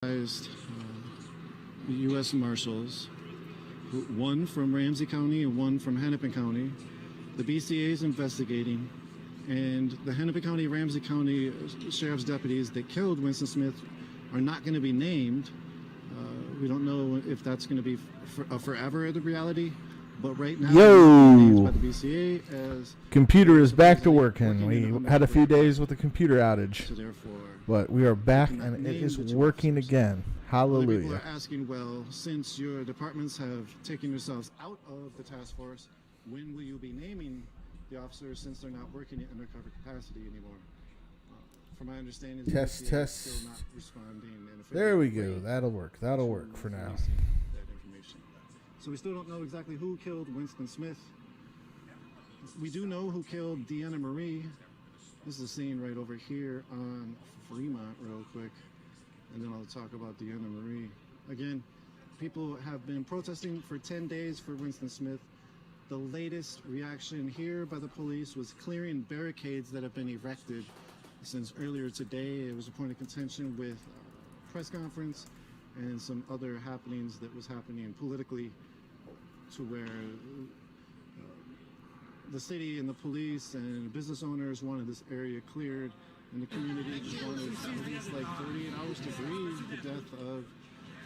U.S. Marshals, one from Ramsey County and one from Hennepin County. The BCA is investigating, and the Hennepin County, Ramsey County Sheriff's deputies that killed Winston Smith are not going to be named. We don't know if that's going to be forever the reality, but right now, named by the BCA as computer is back to working. We had a few days with a computer outage, so therefore, but we are back and it is working again. Hallelujah. People are asking, well, since your departments have taken yourselves out of the task force, when will you be naming the officers since they're not working in undercover capacity anymore? From my understanding, the test. still not responding. There we go. That'll work. That'll work for now. That information. So we still don't know exactly who killed Winston Smith. We do know who killed Deona Marie. This is a scene right over here on Fremont real quick. And then I'll talk about Deona Marie. Again, people have been protesting for 10 days for Winston Smith. The latest reaction here by the police was clearing barricades that have been erected since earlier today. It was a point of contention with a press conference and some other happenings that was happening politically, to where the city and the police and business owners wanted this area cleared, and the community just wanted at least like 38 hours to grieve the death of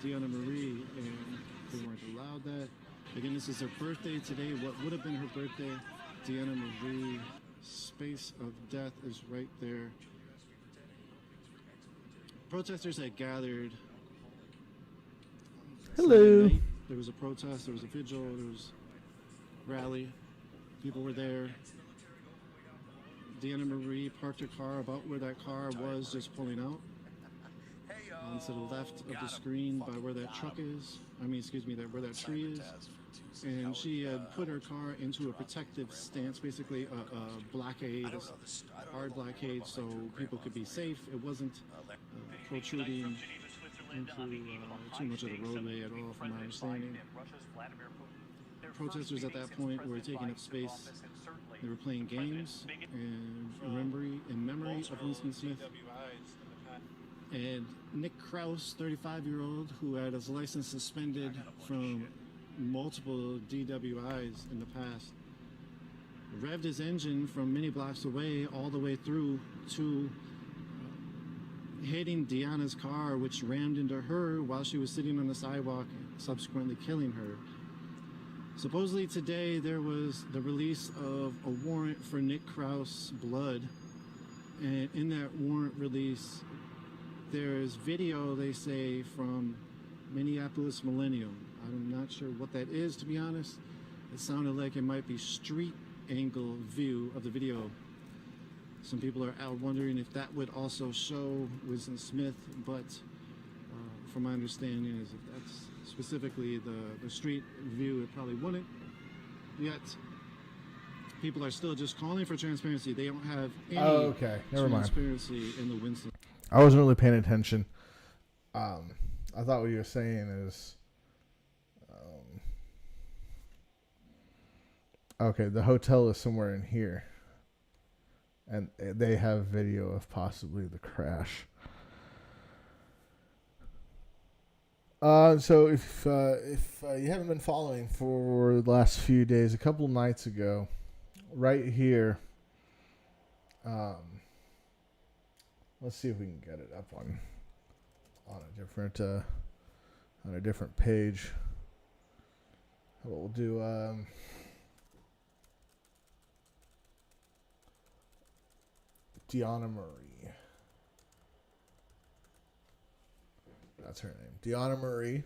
Deona Marie, and they weren't allowed that. Again, this is her birthday today. What would have been her birthday? Deona Marie, space of death is right there. Protesters had gathered. Hello. Night. There was a protest, there was a vigil, there was a rally. People were there. Deona Marie parked her car about where that car was, just pulling out. And to the left of the screen by where that truck is. Where that tree is. And she had put her car into a protective stance, basically a blockade, a hard blockade, so people could be safe. It wasn't protruding into too much of the roadway at all, from my understanding. Protesters at that point were taking up space. They were playing games in memory of Winston Smith. And Nick Krause, 35-year-old, who had his license suspended from multiple DWIs in the past, revved his engine from many blocks away all the way through to hitting Deona's car, which rammed into her while she was sitting on the sidewalk, subsequently killing her. Supposedly today there was the release of a warrant for Nick Krause's blood, and in that warrant release there's video, they say, from Minneapolis Millennium. I'm not sure what that is, to be honest. It sounded like it might be street angle view of the video. Some people are out wondering if that would also show Winston Smith, but from my understanding is if that's specifically the street view, it probably wouldn't. Yet people are still just calling for transparency. They don't have any transparency in the Winston. I wasn't really paying attention. I thought what you were saying is, okay, the hotel is somewhere in here, and they have video of possibly the crash. So if you haven't been following for the last few days, a couple nights ago, right here, let's see if we can get it up on a different page. What we'll do, Deona Marie. That's her name. Deona Marie.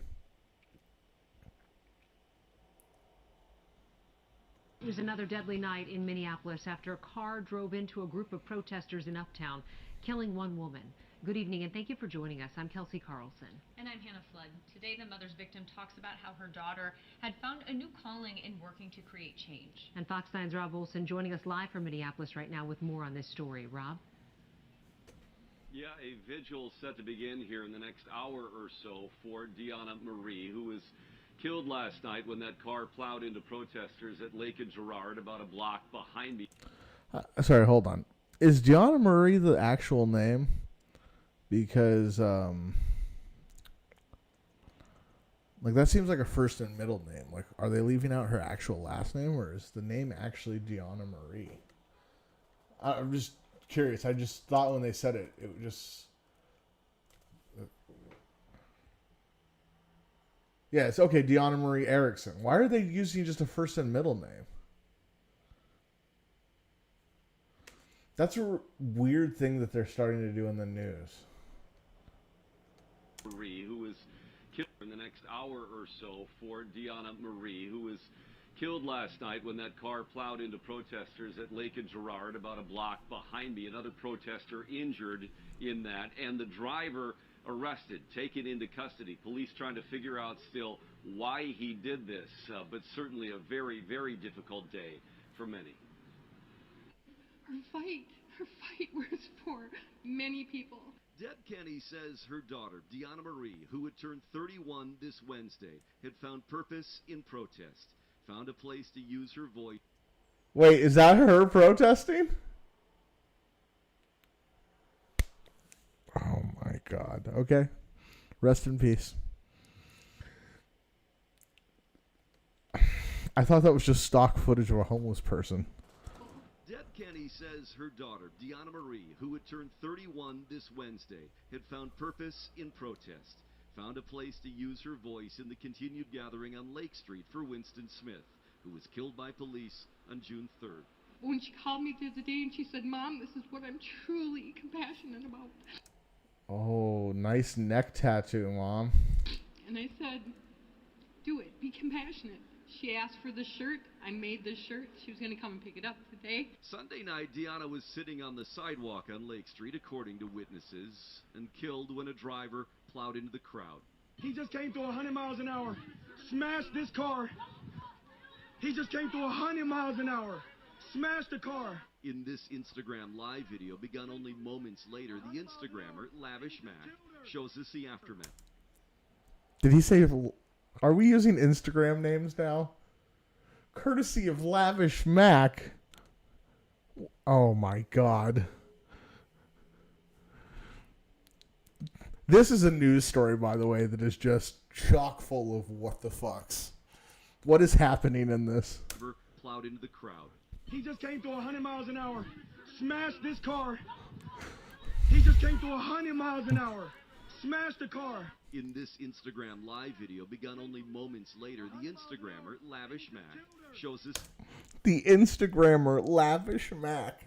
It was another deadly night in Minneapolis after a car drove into a group of protesters in Uptown, killing one woman. Good evening, and thank you for joining us. I'm Kelsey Carlson. And I'm Hannah Flood. Today, the mother's victim talks about how her daughter had found a new calling in working to create change. And Fox 9's Rob Olson joining us live from Minneapolis right now with more on this story. Rob? Yeah, a vigil set to begin here in the next hour or so for Deona Marie, who was killed last night when that car plowed into protesters at Lake and Girard, about a block behind me. Sorry, hold on. Is Deona Marie the actual name? Because Like, that seems like a first and middle name. Like, are they leaving out her actual last name, or is the name actually Deona Marie? I'm just curious. I just thought when they said it, it would just... Yeah, it's okay, Deona Marie Erickson. Why are they using just a first and middle name? That's a weird thing that they're starting to do in the news. Marie, who was killed in the next hour or so for Deona Marie, who was killed last night when that car plowed into protesters at Lake and Gerard, about a block behind me. Another protester injured in that, and the driver arrested, taken into custody. Police trying to figure out still why he did this, but certainly a very, very difficult day for many. Her fight was for many people. Deb Kenny says her daughter, Deona Marie, who had turned 31 this Wednesday, had found purpose in protest, found a place to use her voice. Wait, is that her protesting? Oh my God. Okay. Rest in peace. I thought that was just stock footage of a homeless person. Deb Kenny says her daughter, Deona Marie, who had turned 31 this Wednesday, had found purpose in protest, found a place to use her voice in the continued gathering on Lake Street for Winston Smith, who was killed by police on June 3rd. When she called me the other day and she said, "Mom, this is what I'm truly compassionate about." Oh, nice neck tattoo, Mom. And I said, "Do it. Be compassionate." She asked for the shirt. I made the shirt. She was going to come and pick it up today. Sunday night, Deona was sitting on the sidewalk on Lake Street, according to witnesses, and killed when a driver plowed into the crowd. He just came through 100 miles an hour, smashed this car. He just came through 100 miles an hour, smashed the car. In this Instagram live video, begun only moments later, the Instagrammer, Lavish Mac, shows us the aftermath. Did he say... Are we using Instagram names now? Courtesy of Lavish Mac. Oh my God. This is a news story, by the way, that is just chock full of what the fucks. What is happening in this? Plowed into the crowd. He just came through 100 miles an hour, smashed this car. He just came through 100 miles an hour, smashed the car. In this Instagram live video, begun only moments later, the Instagrammer, Lavish Mac, shows us... The Instagrammer, Lavish Mac.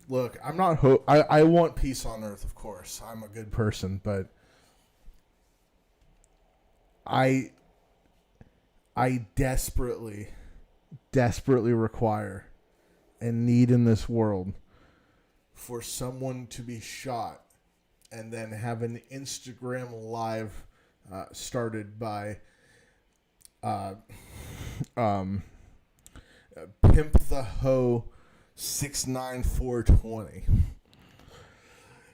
Look, I'm not... I want peace on earth, of course. I'm a good person, but... I desperately require and need in this world for someone to be shot and then have an Instagram live started by Pimp the Hoe 69420.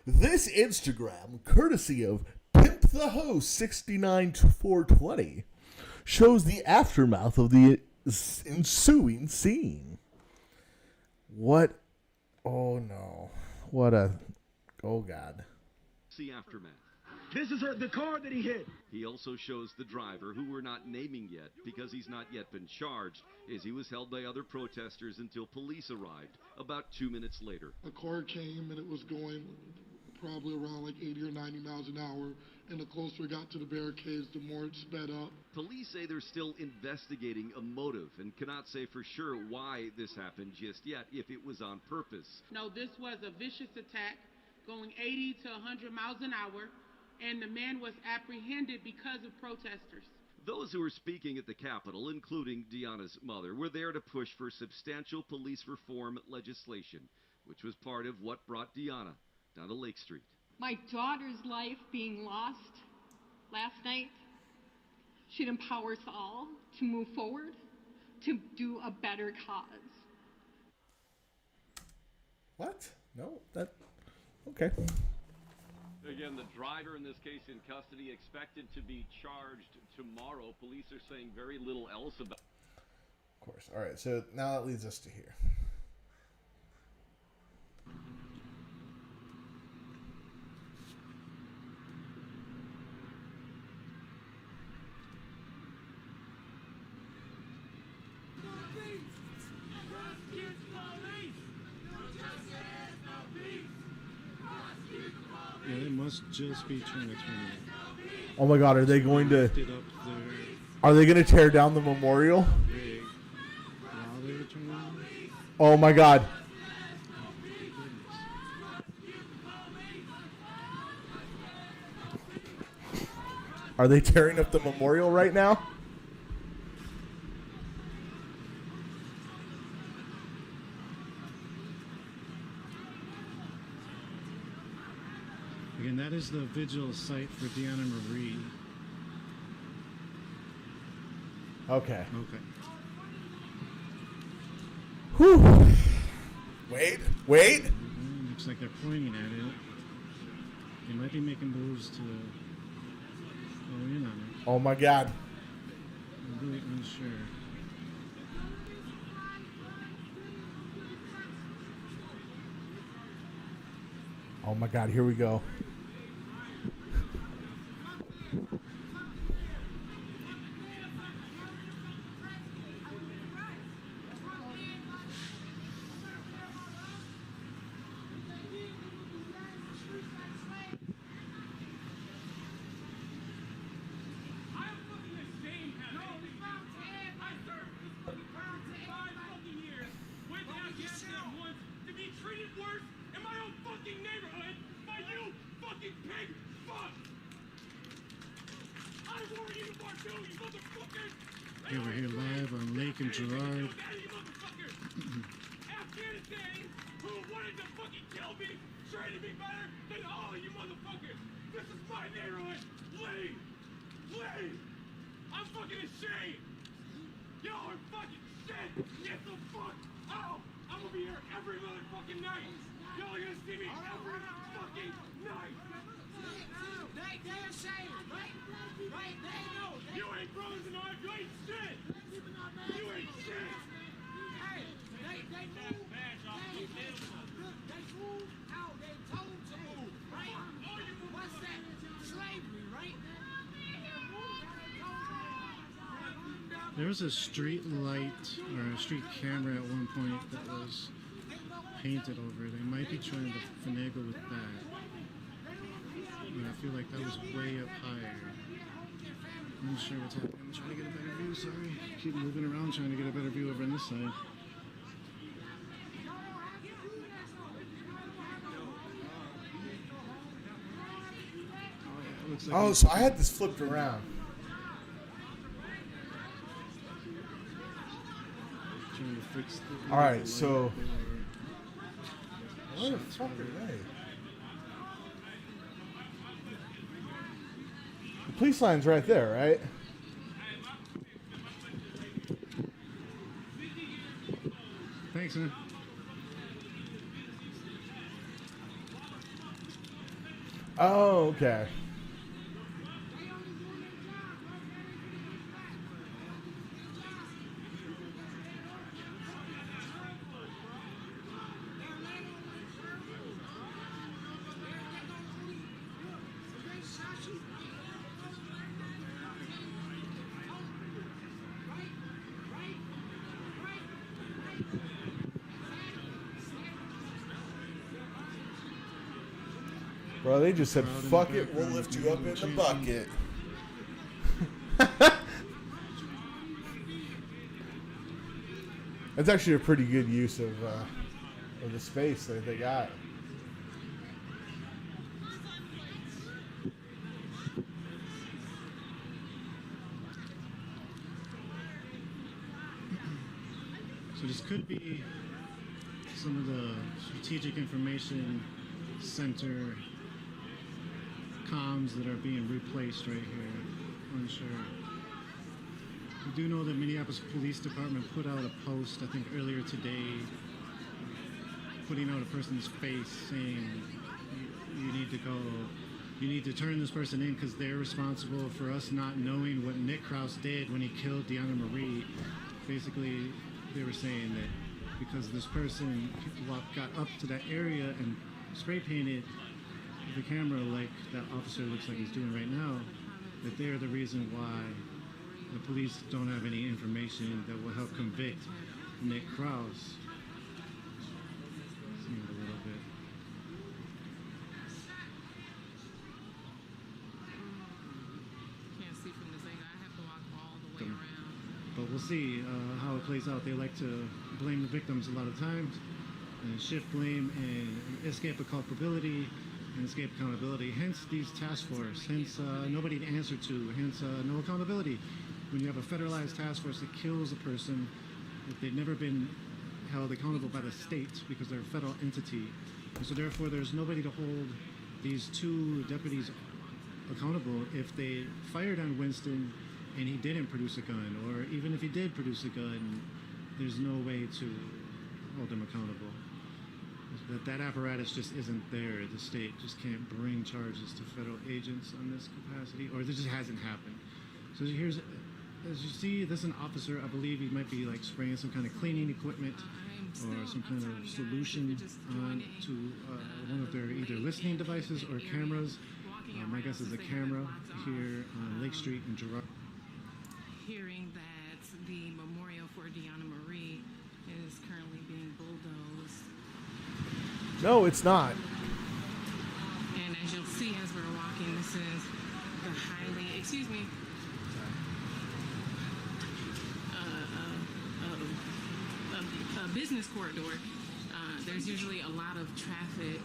This Instagram, courtesy of Pimp the Hoe 69420, shows the aftermath of the ensuing scene. What? Oh no. What a... Oh God. See aftermath. This is the car that he hit. He also shows the driver, who we're not naming yet because he's not yet been charged, as he was held by other protesters until police arrived about 2 minutes later. A car came and it was going probably around like 80 or 90 miles an hour, and the closer it got to the barricades, the more it sped up. Police say they're still investigating a motive and cannot say for sure why this happened just yet, if it was on purpose. No, this was a vicious attack going 80 to 100 miles an hour, and the man was apprehended because of protesters. Those who were speaking at the Capitol, including Deona's mother, were there to push for substantial police reform legislation, which was part of what brought Deona down to Lake Street. My daughter's life being lost last night should empower us all to move forward, to do a better cause. What? No, that... Okay. Again, the driver in this case in custody, expected to be charged tomorrow. Police are saying very little else about... Of course. All right, so now that leads us to here. Yeah, they must just be trying to turn it. Oh my God, are they going to? Lift it up their Are they going to tear down the memorial? rig while they were turning it. Oh my God. Are they tearing up the memorial right now? Again, that is the vigil site for Deona Marie. Okay. Okay. Whew. Wait. Looks like they're pointing at it. They might be making moves to go in on it. Oh my God. I'm really unsure. Oh my God, here we go. Okay, we're here live on Lake and Gerard. I'm fucking ashamed! Y'all are fucking shit! Get the fuck out! I'm gonna be here every motherfucking night! Y'all are gonna see me every fucking night! They ashamed, right? Right? They know! You ain't brothers in arms, you ain't shit! You ain't shit! Hey, they move! They move how they told to move, right? What's that? Slavery, right? There was a street light or a street camera at one point that was painted over it. They might be trying to finagle with that. But I feel like that was way up higher. I'm not sure what's happening. I'm trying to get a better view, sorry. Keep moving around trying to get a better view over on this side. Looks like Oh, so I had this flipped around. Trying to fix the All right, so where the fuck are they? The police line's right there, right? Thanks, man. Oh, okay. Bro, they just said, fuck it, we'll lift you up in the bucket. That's actually a pretty good use of the space that they got. So this could be some of the strategic information center comms that are being replaced right here. Unsure. We do know that Minneapolis Police Department put out a post, I think earlier today, putting out a person's face saying you need to go, you need to turn this person in because they're responsible for us not knowing what Nick Krause did when he killed Deona Marie. Basically, they were saying that because this person got up to that area and spray painted the camera like that officer looks like he's doing right now, that they're the reason why the police don't have any information that will help convict Nick Krause. Seemed a little bit. we'll see how it plays out. They like to blame the victims a lot of times, and shift blame and escape a culpability and escape accountability. Hence these task force. Hence nobody to answer to. Hence no accountability. When you have a federalized task force that kills a person, if they've never been held accountable by the state because they're a federal entity, and so therefore there's nobody to hold these two deputies accountable if they fired on Winston and he didn't produce a gun, or even if he did produce a gun, there's no way to hold him accountable. That apparatus just isn't there. The state just can't bring charges to federal agents on this capacity, or this just hasn't happened. So here's, as you see, this is an officer. I believe he might be like spraying some kind of cleaning equipment or some kind of solution on to one of their either listening devices or cameras. My guess is a camera here on Lake Street in Girard. Hearing that the memorial for Deona Marie is currently being bulldozed. No, it's not. And as you'll see as we're walking, this is the highly, excuse me, a business corridor. There's usually a lot of traffic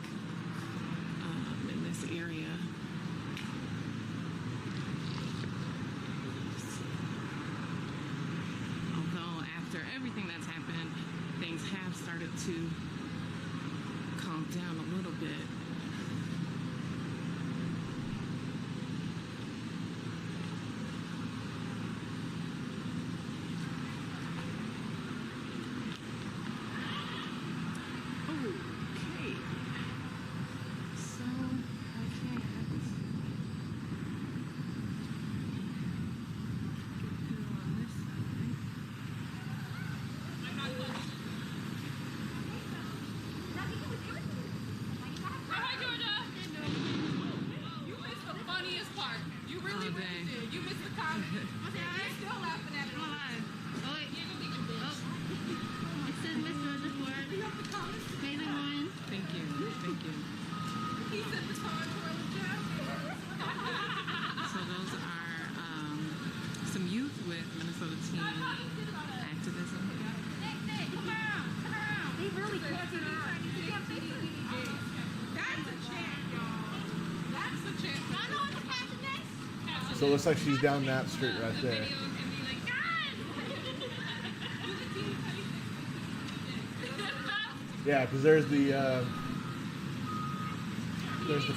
in this area. Although after everything that's happened, things have started to calm down a little bit. Okay. So, I can't on this side. Hi, Georgia. You missed the funniest part. You really did. You missed the comment. I'm still laughing at it. Hold on. Oh, wait. It says Miss Georgia Ford. You have the comments. Amazing one. Thank you. Thank you. He said the time for the job. So those are some youth with Minnesota teen activism. Come on. They really can't do that. That's a chant, y'all. That's a chant. I know what the passion is. So it looks like she's down that street right there. Yeah, because there's the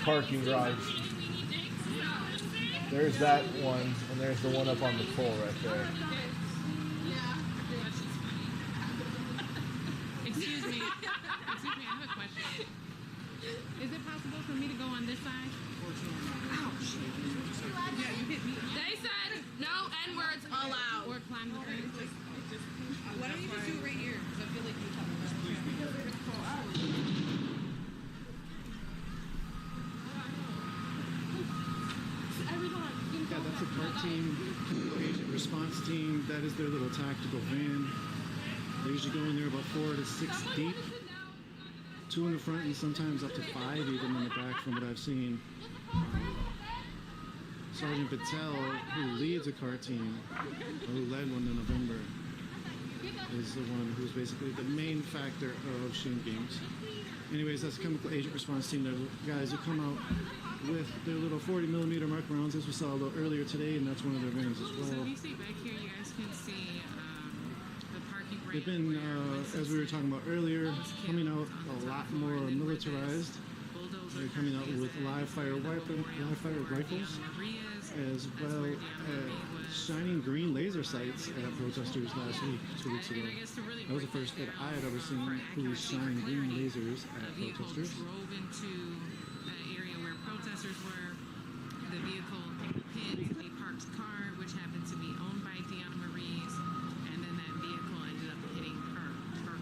parking garage. There's that one, and there's the one up on the pole right there. Excuse me. I have a question. Is it possible for me to go on this side? Ouch. Yeah, you hit me. They said no N-words allowed. Or climb the fence. Why don't you just do it right here? Because I feel like you talking about Yeah, that's a CART team, chemical agent response team. That is their little tactical van. They usually go in there about 4 to 6 deep. 2 in the front and sometimes up to 5 even in the back from what I've seen. Sergeant Patel, who leads a CART team, or who led one in November, is the one who's basically the main factor of shootings. Anyways, that's chemical agent response team. They're the guys who come out with their little 40mm mark rounds, as we saw a little earlier today, and that's one of their vans as So well. if you see back here, you guys can see the parking brake. They've been, as we were talking about earlier, coming out a lot more militarized. They're coming out with live fire rifles, as well as shining green laser sights at protesters last week, 2 weeks ago. That was the first that I had ever seen police shine green lasers at protesters. Drove into the area where protesters were. The vehicle hit a parked car, which happened to be owned by Deona Marie's, and then that vehicle ended up hitting her car.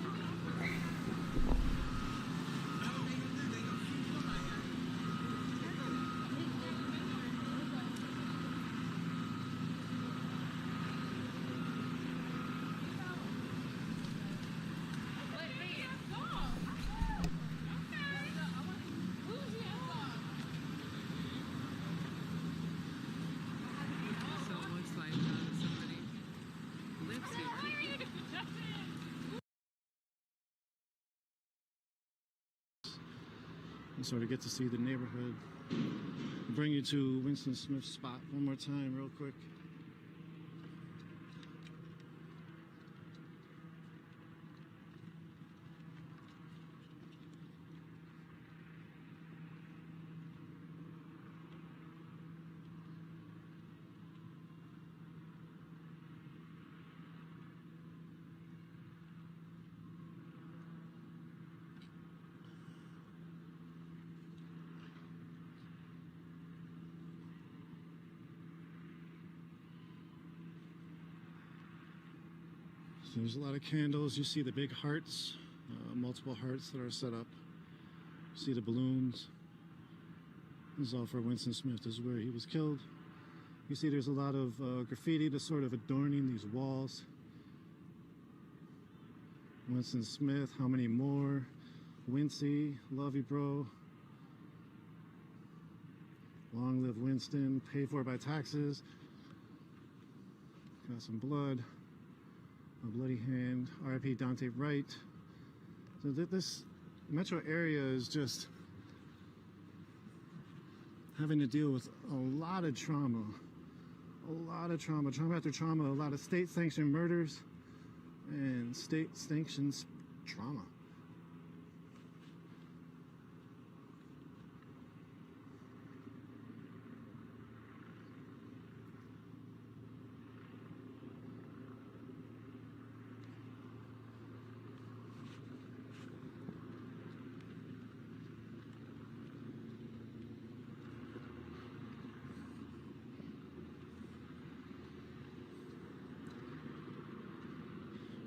and sort of get to see the neighborhood. Bring you to Winston Smith's spot one more time real quick. So there's a lot of candles. You see the big hearts, multiple hearts that are set up. You see the balloons. This is all for Winston Smith. This is where he was killed. You see there's a lot of graffiti that's sort of adorning these walls. Winston Smith, how many more? Wincy, love you, bro. Long live Winston, paid for by taxes. Got some blood. A bloody hand. R.I.P. Dante Wright. So this metro area is just having to deal with a lot of trauma. A lot of trauma. Trauma after trauma. A lot of state-sanctioned murders and state-sanctioned trauma.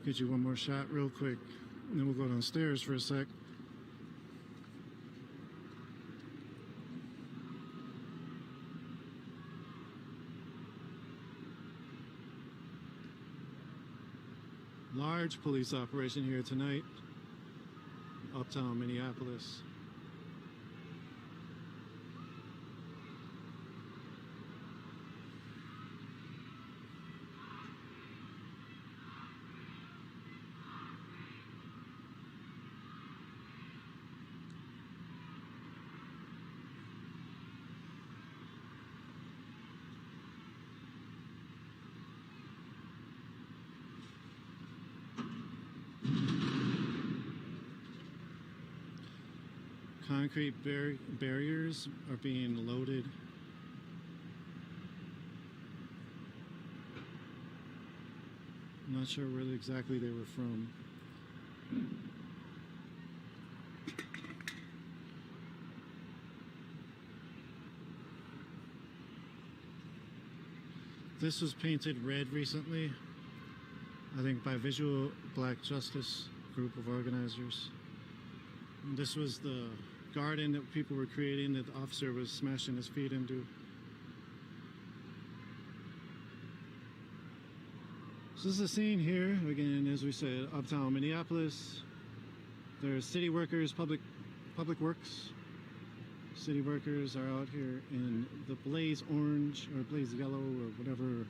Get you one more shot real quick, and then we'll go downstairs for a sec. Large police operation here tonight, uptown Minneapolis. Concrete barriers are being loaded. I'm not sure where exactly they were from. This was painted red recently, I think by Visual Black Justice group of organizers. And this was the garden that people were creating that the officer was smashing his feet into. So this is the scene here, again, as we said, uptown Minneapolis. There's city workers, public works. City workers are out here in the blaze orange or blaze yellow or whatever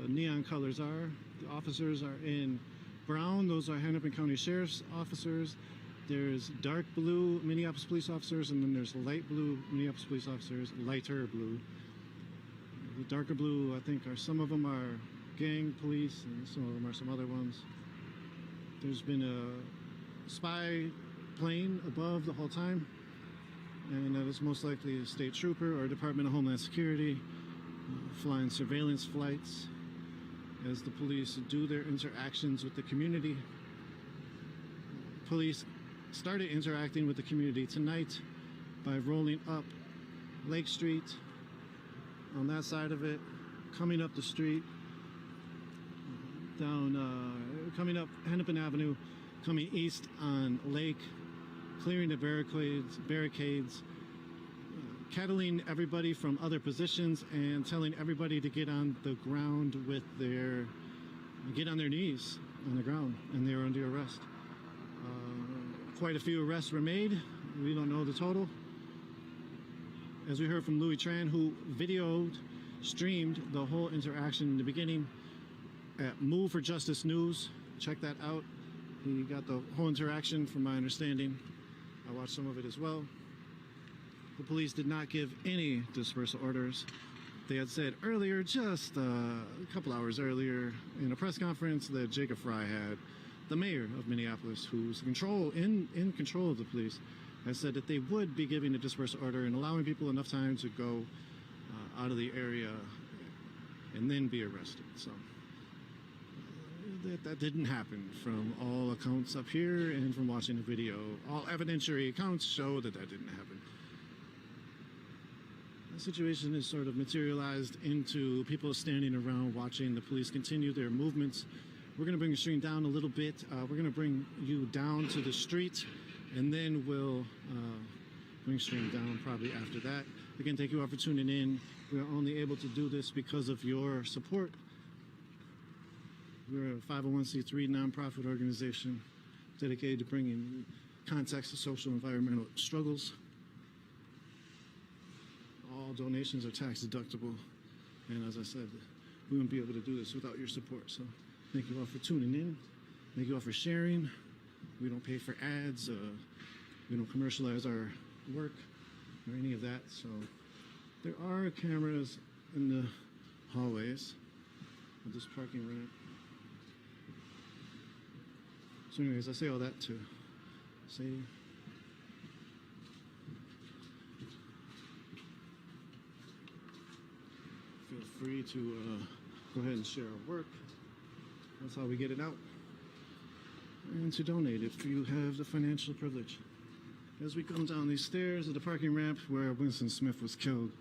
the neon colors are. The officers are in brown. Those are Hennepin County Sheriff's officers. There's dark blue Minneapolis police officers, and then there's light blue Minneapolis police officers, lighter blue. The darker blue, I think, some of them are gang police, and some of them are some other ones. There's been a spy plane above the whole time, and that is most likely a state trooper or Department of Homeland Security flying surveillance flights as the police do their interactions with the community. Police started interacting with the community tonight by rolling up Lake Street on that side of it, coming up the street, coming up Hennepin Avenue, coming east on Lake, clearing the barricades, kettling everybody from other positions and telling everybody to get on the ground get on their knees on the ground, and they were under arrest. Quite a few arrests were made. We don't know the total. As we heard from Louis Tran, who streamed the whole interaction in the beginning at Move for Justice News. Check that out. He got the whole interaction from my understanding. I watched some of it as well. the police did not give any dispersal orders. They had said earlier, just a couple hours earlier, in a press conference that Jacob Fry had, the mayor of Minneapolis, who's in control of the police, has said that they would be giving a dispersal order and allowing people enough time to go out of the area and then be arrested. So that didn't happen from all accounts up here and from watching the video. All evidentiary accounts show that didn't happen. The situation is sort of materialized into people standing around watching the police continue their movements. We're going to bring the stream down a little bit. We're going to bring you down to the street, and then we'll bring the stream down probably after that. Again, thank you all for tuning in. We're only able to do this because of your support. We're a 501c3 nonprofit organization dedicated to bringing context to social and environmental struggles. All donations are tax deductible. And as I said, we wouldn't be able to do this without your support. So thank you all for tuning in. Thank you all for sharing. We don't pay for ads. We don't commercialize our work or any of that. So there are cameras in the hallways of this parking ramp. So anyways, I say all that to say feel free to go ahead and share our work. That's how we get it out. And to donate if you have the financial privilege. As we come down these stairs of the parking ramp where Winston Smith was killed,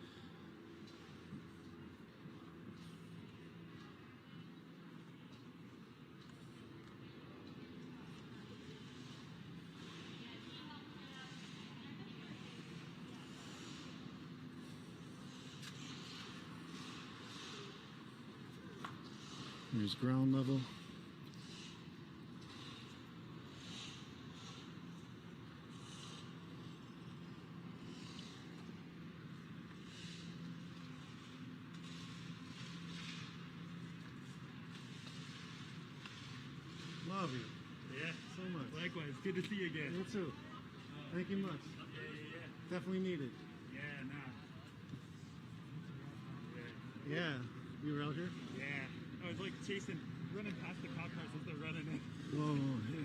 there's ground level. Love you. Yeah. So much. Likewise. Good to see you again. You too. Thank you much. Yeah. Definitely needed. Yeah, nah. Yeah. You were out here? Yeah. I was like running past the cop cars as they're running in. Whoa. Hey.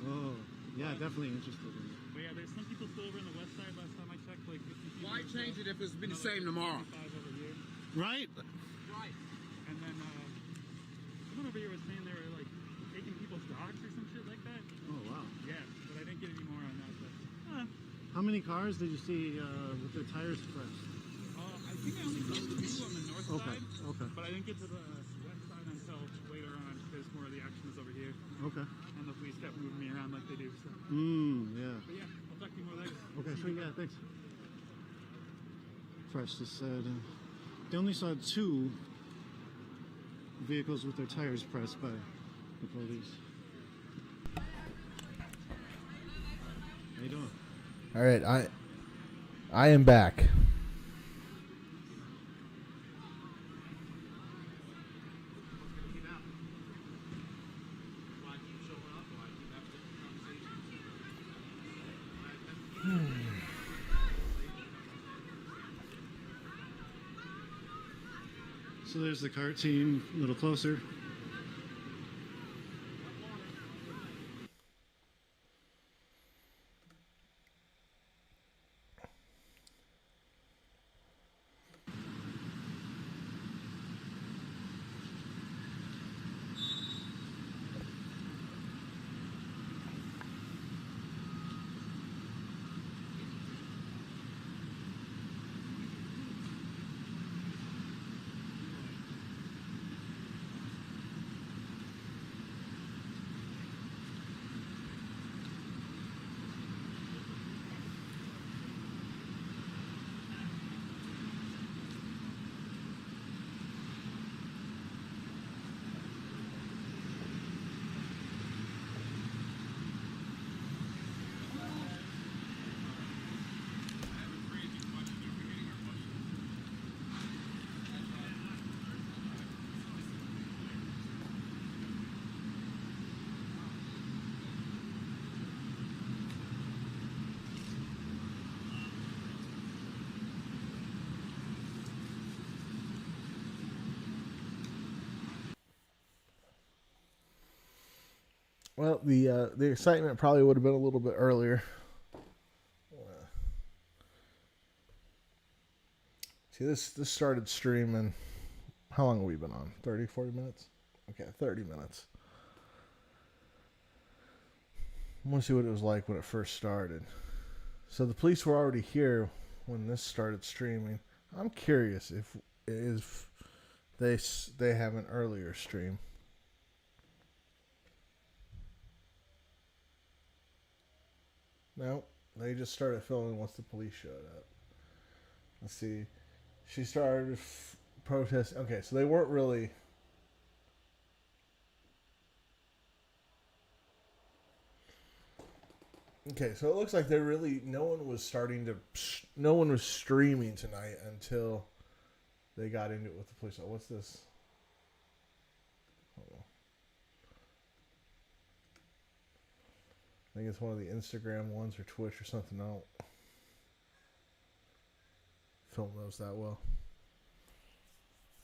Whoa. Yeah, definitely interested in it. But yeah, there's some people still over on the west side last time I checked. Like, why change it if it's been the same tomorrow? Over here. Right? Right. And then someone over here was saying they were like taking people's dogs or some shit like that. Oh, wow. Yeah, but I didn't get any more on that. But, how many cars did you see with their tires pressed? I think I only saw the people on the north side. Okay. But I didn't get to the west side until later on because more of the action was over here. Okay. And the police kept moving me around like they do. So. Yeah. But yeah, I'll talk to you more later. Okay, sweet. Yeah, thanks. Fresh just said they only saw 2 vehicles with their tires pressed by the police. How you doing? All right, I am back. So there's the cart team a little closer. Well, the excitement probably would have been a little bit earlier. See, this started streaming. How long have we been on? 30, 40 minutes? Okay, 30 minutes. I want to see what it was like when it first started. So the police were already here when this started streaming. I'm curious if they have an earlier stream. No, they just started filming once the police showed up. Let's see. She started protesting. Okay, so they weren't really... Okay, so it looks like no one was streaming tonight until they got into it with the police. Oh, what's this? Hold on. I think it's one of the Instagram ones or Twitch or something. I don't film those that well.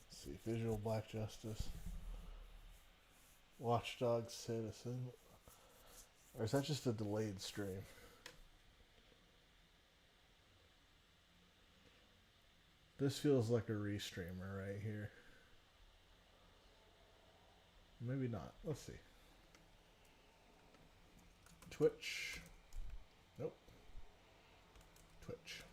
Let's see, Visual Black Justice, Watchdog Citizen. Or is that just a delayed stream? This feels like a restreamer right here. Maybe not. Let's see. Twitch. Nope. Twitch.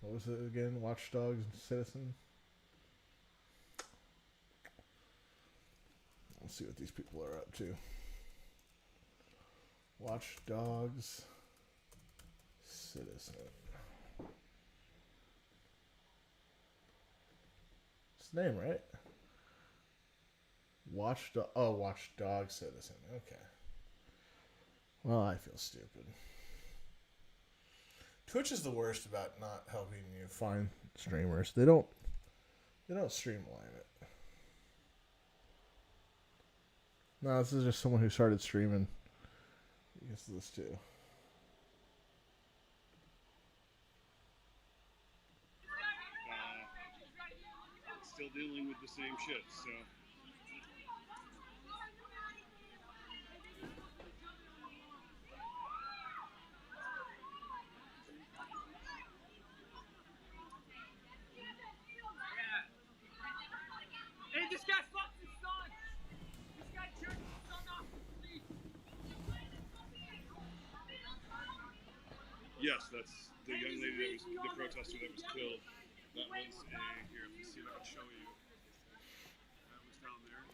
What was it again? Watchdog Citizen? Let's see what these people are up to. Watchdogs Citizen. It's the name, right? Watchdog Citizen. Okay. Well, I feel stupid. Twitch is the worst about not helping you find streamers. They don't streamline it. No, this is just someone who started streaming. I guess this too. Still dealing with the same shit, so. Hey, this guy fucked his son! This guy jerked his son off to sleep! Yes, that's the young lady that was the protester that was killed. That was here, let me see if I can show you. That was down there.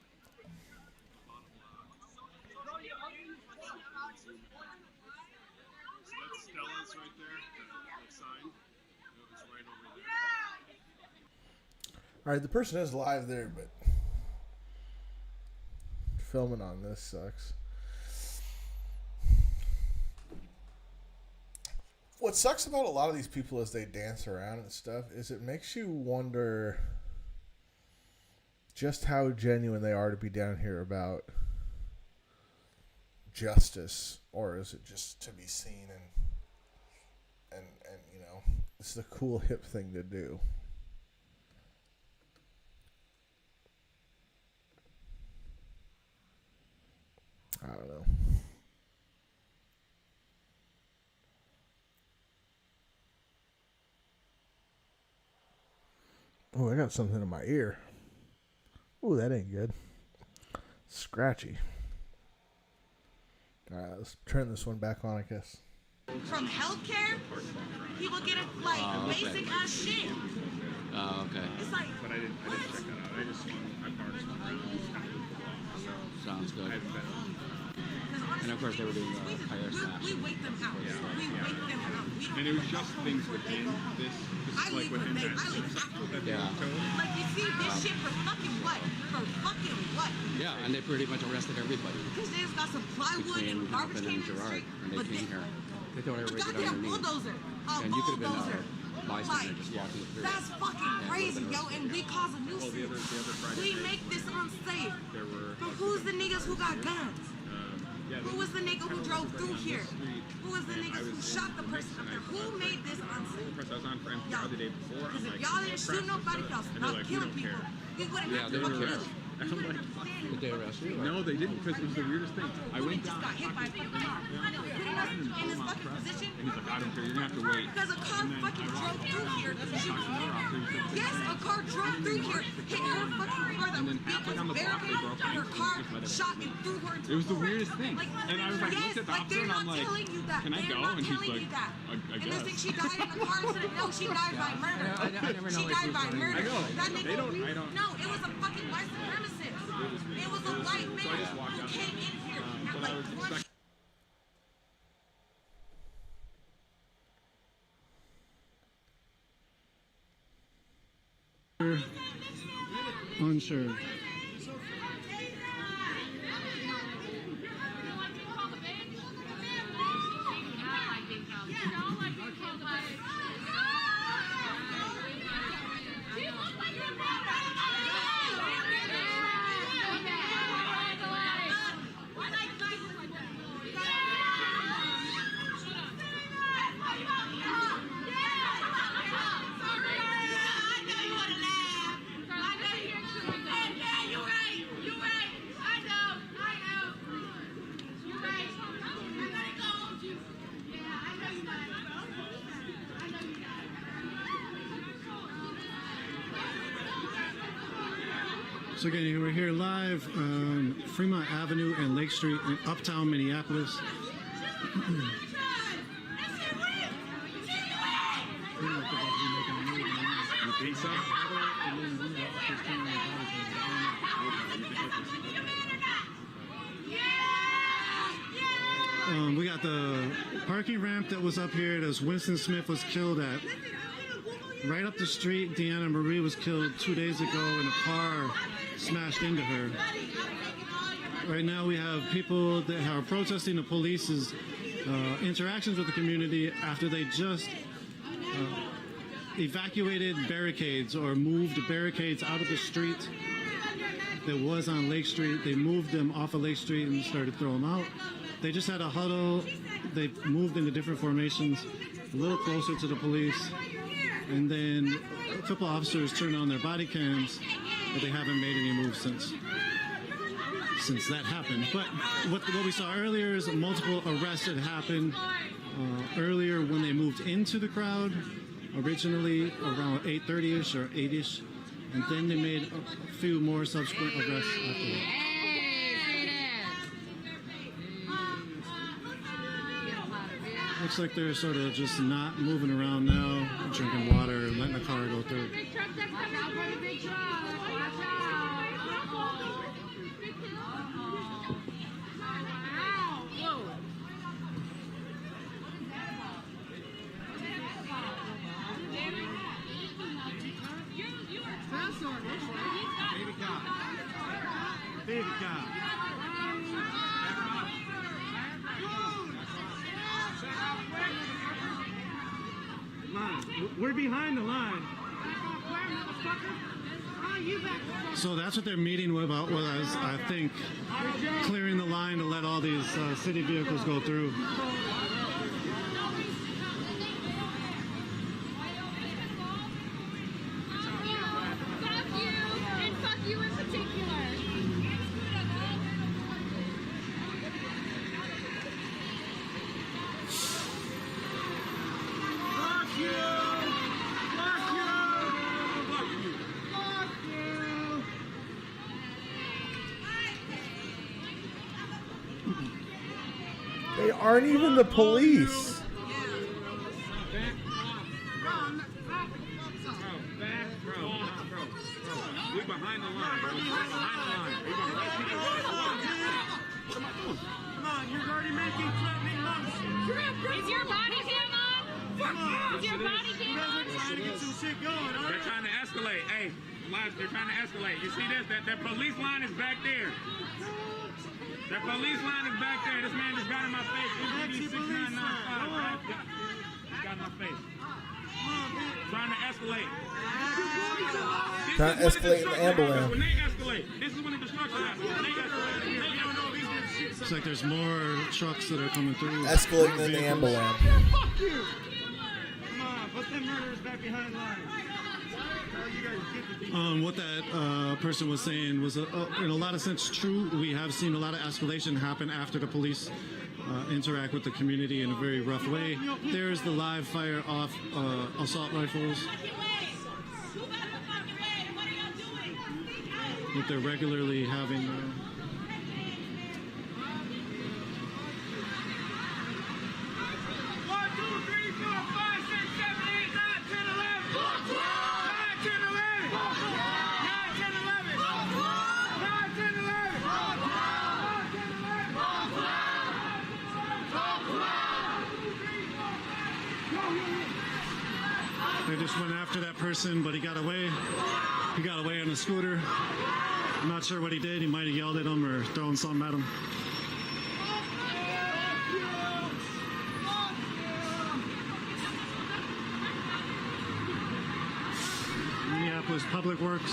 Bottom so that's Stella's right there, that sign. It was right over there. Alright, the person is live there, but filming on this sucks. What sucks about a lot of these people as they dance around and stuff is it makes you wonder just how genuine they are to be down here about justice, or is it just to be seen and you know, it's the cool hip thing to do. I don't know. Oh, I got something in my ear. Oh, that ain't good. Scratchy. Alright, let's turn this one back on, I guess. From healthcare, people get it like basic ass shit. Oh, okay. It's like, but I didn't check that out. I just parked somewhere. Sounds good. And of course they were doing fire slash. We wait them out. Yeah. We wait them out. And it was just things within this is like within that. Yeah. Like you see this shit for fucking what? For fucking what? Yeah, and they pretty much arrested everybody. Because they just got some plywood and garbage and cans in the Gerard, street. and they came here. They thought A everybody goddamn underneath. bulldozer. And you could have been a bystander just walking through. That's fucking crazy, yo, and we cause a nuisance. We make this unsafe. But who's the niggas who got guns? Who was the nigga who drove through here? Who was the niggas who shot the person up there? Who made this unsafe? I was on friends the other day before. Because if y'all didn't shoot nobody, y'all stopped killing people. We wouldn't have to fucking do it. And I'm like, Did they arrest you? no, they didn't, because it was the weirdest thing. I went just down. got hit by a fucking car. Putting us in this fucking position. And he's like, I don't care, you're gonna have to wait. Because a car fucking drove through here. Yes, a car drove through here, hit her fucking car that was beat us barricaded. Her car shot and threw her into It was the weirdest thing. And I was like, yes, looked at the like officer they're and I'm not like, telling you that. can I They're go? not And she's telling like, you that. I And they guess. think she died in a car accident. No, she died by murder. I never know She like died by who's murder. I know. That nigga, They don't- I don't- no, it was a fucking white supremacist. It was a white man who came in here at But I was like one. expecting. Unsure. So again, we're here live on Fremont Avenue and Lake Street in uptown Minneapolis. You think so? We got the parking ramp that was up here that Winston Smith was killed at. Right up the street, Deona Marie was killed 2 days ago and a car smashed into her. Right now we have people that are protesting the police's interactions with the community after they just evacuated barricades or moved barricades out of the street that was on Lake Street. They moved them off of Lake Street and started throwing them out. They just had a huddle. They moved into different formations, a little closer to the police. And then a couple officers turned on their body cams, but they haven't made any moves since that happened. But what we saw earlier is multiple arrests had happened earlier when they moved into the crowd, originally around 8:30ish or 8ish, and then they made a few more subsequent arrests after that. Looks like they're sort of just not moving around now, drinking water and letting the car go through. Baby cop. We're behind the line. So that's what they're meeting about was, I think, clearing the line to let all these city vehicles go through. Fuck you, and fuck you in particular. Fuck you! Fuck you! Fuck you! Fuck you! They aren't even the police. We behind the line, bro. We behind the line. We behind the line. Come on, you're already making threatening motions. Is your body cam on? Is your body cam on? Trying to get some shit going, all They're right? trying to escalate. Hey, live, they're trying to escalate. You see this? That police line is back there. That police line is back there. This man just got in my face. That's your police line. 6995, right? Just got in my face. Trying to escalate. Trying to escalate the ambulance. When they escalate, this is when the destruction happens. When they escalate. Looks like there's more trucks that are coming through. Escalating in the ambulance. Fuck you! Come on, put 10 murderers back behind lines. What that person was saying was, in a lot of sense, true. We have seen a lot of escalation happen after the police interact with the community in a very rough way. There's the live fire off assault rifles that they're regularly having. 9, 10, 11. They just went after that person, but he got away. He got away on a scooter. I'm not sure what he did. He might have yelled at him or thrown something at him. Minneapolis Public Works.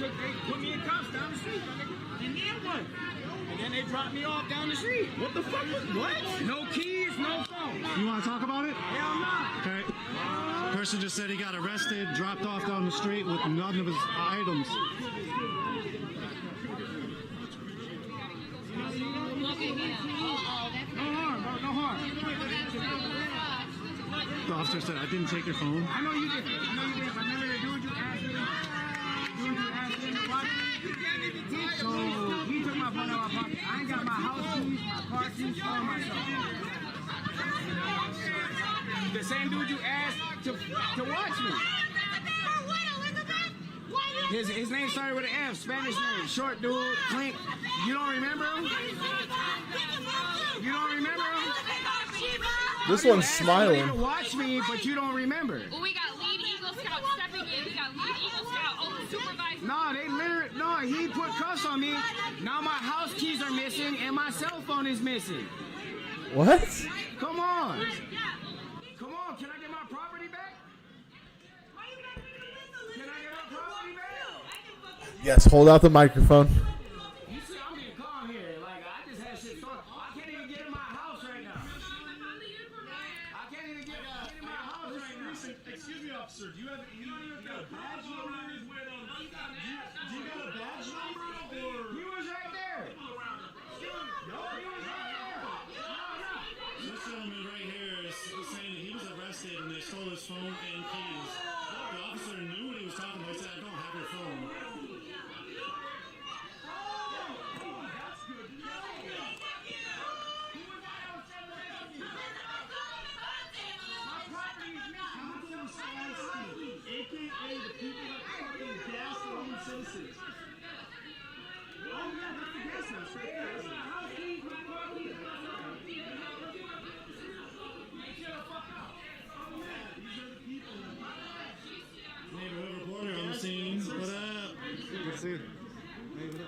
They put me in cuffs down the street. And then what? And then they dropped me off down the street. What the fuck was what? No keys, no phone. You want to talk about it? Hell no. Okay. Person just said he got arrested, dropped off down the street with none of his items. No harm. The officer said, I didn't take your phone. I know you did. But remember the dude you asked me? So he took my phone out of my pocket. I ain't got my house keys, my car keys, or my cell phone. The same dude you asked to watch me. His name started with an F, Spanish name, short dude, Clink. You don't remember him? You don't remember him? This one's smiling. To watch me, but you don't remember. Well, we got lead Eagle Scout stepping in. We got lead Eagle Scout, open supervisor. No, he put cuffs on me. Now my house keys are missing and my cell phone is missing. What? Come on. Come on, can I get my property back? Can I get my property back? Yes, hold out the microphone. You see, I'm being calm here. Like, I just had shit started. I can't even get in my house right now. I can't even get in my house right now. Excuse me, officer. Do you have a badge number? Do you got a badge number? Or he was right there. No, he was right there. This gentleman right here is saying that he was arrested and they stole his phone and keys. The officer knew what he was talking about. He said, I don't have your phone. AKA the people that fucking gas their own citizens. Oh yeah, that's the gas house right there. Neighborhood reporter on the scene. What up? Good to see you. Hey, what up?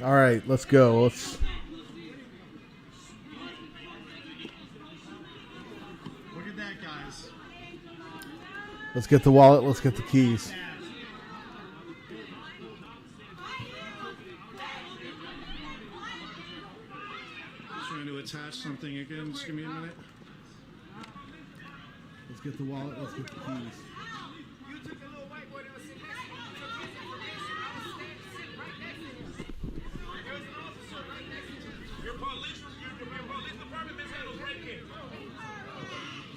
All right, let's go. Look at that, guys. Let's get the wallet. Let's get the keys. Trying to attach something again. Just give me a minute. Let's get the wallet. Let's get the keys. Your police department mishandles right here.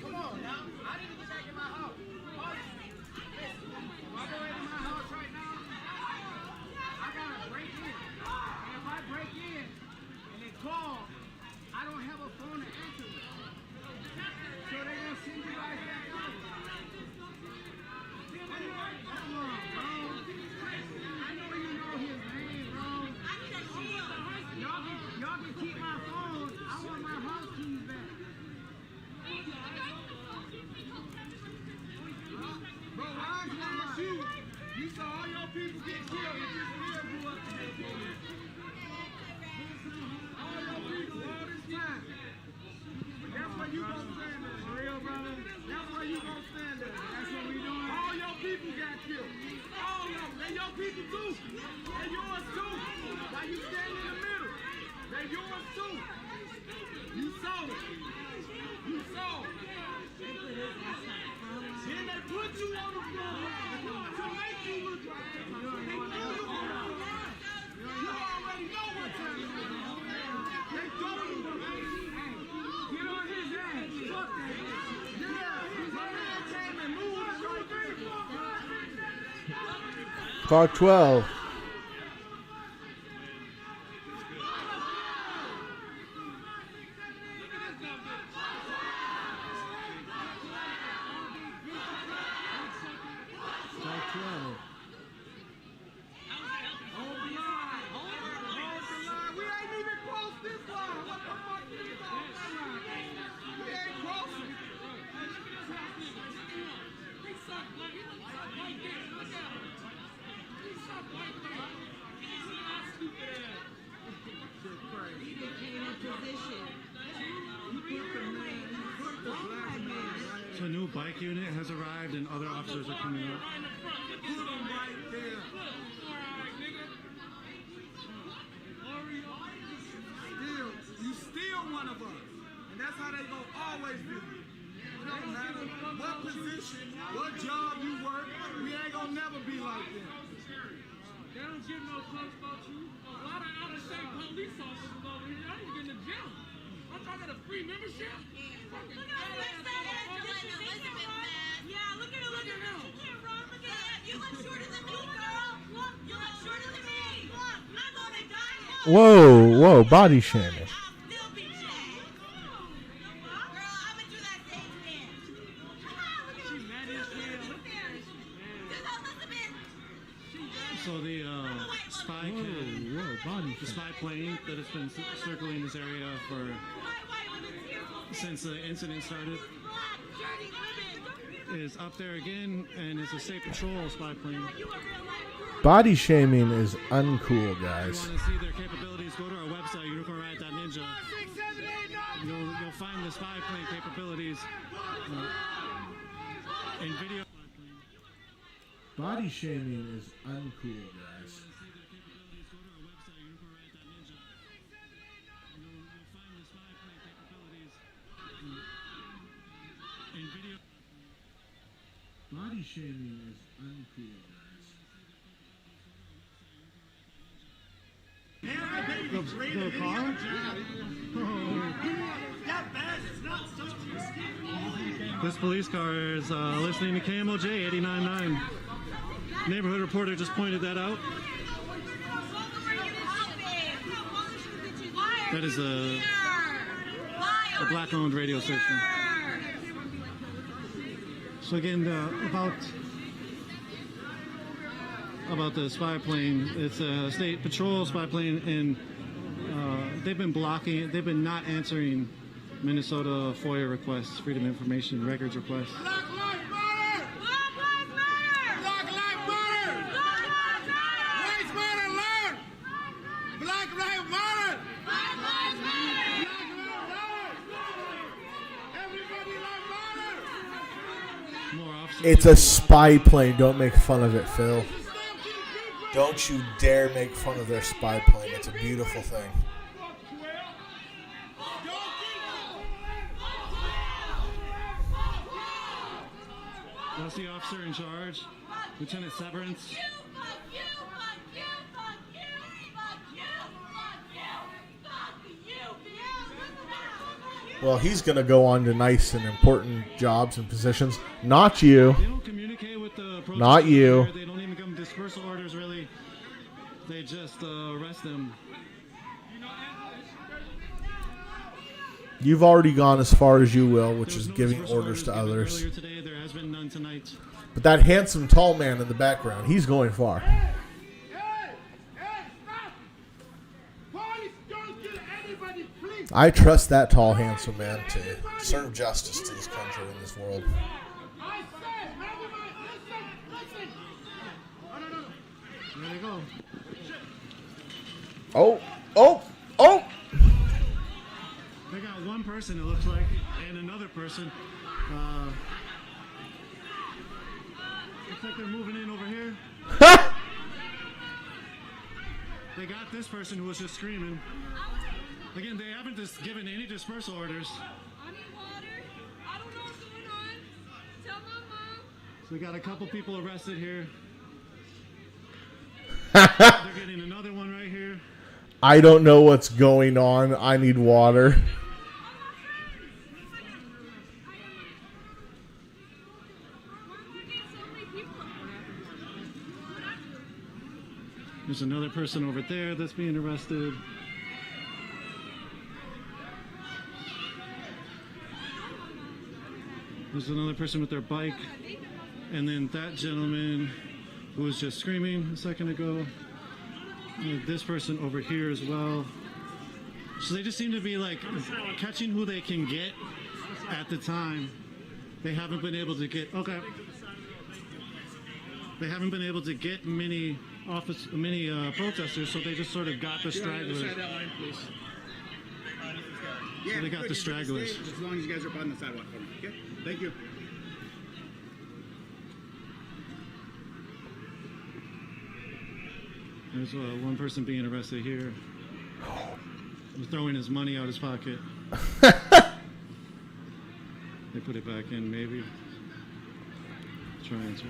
Come on now. I need to get back in my house. If I go into my house right now, I gotta break in. And if I break in and they call, I don't have a phone to answer with. So they're gonna send you guys back out. That's where you gonna stand at. That's what we doing. All your people got killed. All of them. They your people too. They yours too. Why you stand in the middle? They yours too. You saw it. You saw it. Then they put you on the floor to make you look like they threw you on the floor. You already know what time it is. They throw you on the floor. Get on his ass. Fuck that. Yeah. My man came and moved right there. Clock 12. So a new bike unit has arrived and other officers are coming up. Put them right there. You still one of us. And that's how they gonna always do. It don't matter what position, what job you work, we ain't gonna never be like that. They don't give no fucks about you. A lot of out-of-state police officers over here. I ain't getting the gym. I'm talking about a free membership. Fucking Look at Elizabeth, man. Yeah, look at her. Look at her. She can't run. Look at that. You look shorter than me, girl. Look, you look shorter than me. Look, I'm gonna die. Whoa, body shaming. So the spy plane that has been circling this area since the incident started is up there again, and it's a state patrol spy plane. Body shaming is uncool, guys. If you want to see their capabilities, go to our website, unicornriot.ninja. You'll find the spy plane capabilities in video. Body shaming is uncool, guys. Body shaming is uncool, guys. The car? This police car is listening to KMOJ 89.9. Neighborhood reporter just pointed that out. That is a black-owned radio station. So again, about the spy plane, it's a state patrol spy plane, and they've been not answering Minnesota FOIA requests, Freedom of Information Records requests. It's a spy plane. Don't make fun of it, Phil. Don't you dare make fun of their spy plane. It's a beautiful thing. What's the officer in charge? Lieutenant Severance. Well, he's going to go on to nice and important jobs and positions. Not you. They don't communicate with the Not you. They don't even come dispersal orders, really. They just arrest them. You've already gone as far as you will, which is giving orders to others. Earlier today, there has been none tonight. But that handsome tall man in the background, he's going far. I trust that tall, handsome man to serve justice to this country and this world. There you go. They got one person, it looks like, and another person. Looks like they're moving in over here. They got this person who was just screaming. Again, they haven't just given any dispersal orders. I need water. I don't know what's going on. Tell my mom. So we got a couple people arrested here. They're getting another one right here. I don't know what's going on. I need water. There's another person over there that's being arrested. There's another person with their bike. And then that gentleman who was just screaming a second ago. And this person over here as well. So they just seem to be like catching who they can get at the time. They haven't been able to get, okay. They haven't been able to get many protesters, so they just sort of got the stragglers. Yeah, they got the stragglers. As long as you guys are on the sidewalk for me. Okay? Thank you. There's one person being arrested here. He's throwing his money out his pocket. They put it back in, maybe. Trying to.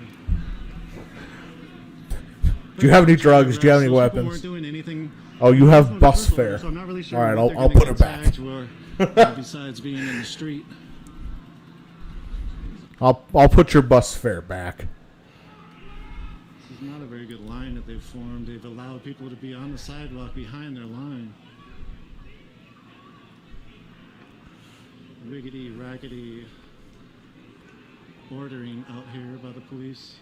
Do you have any drugs? Do you have any weapons? Oh, you have bus fare. So I'm not really sure. All right, I'll put it back. Besides being in the street. I'll put your bus fare back. This is not a very good line that they've formed. They've allowed people to be on the sidewalk behind their line. Riggedy, raggedy ordering out here by the police.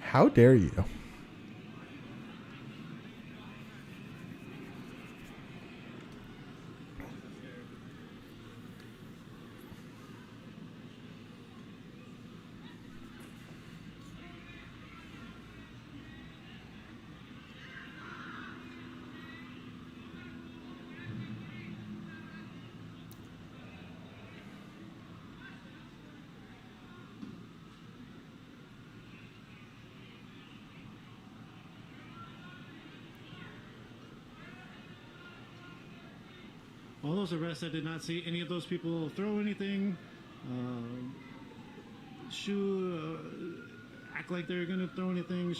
How dare you? All those arrests, I did not see any of those people throw anything, act like they're going to throw anything,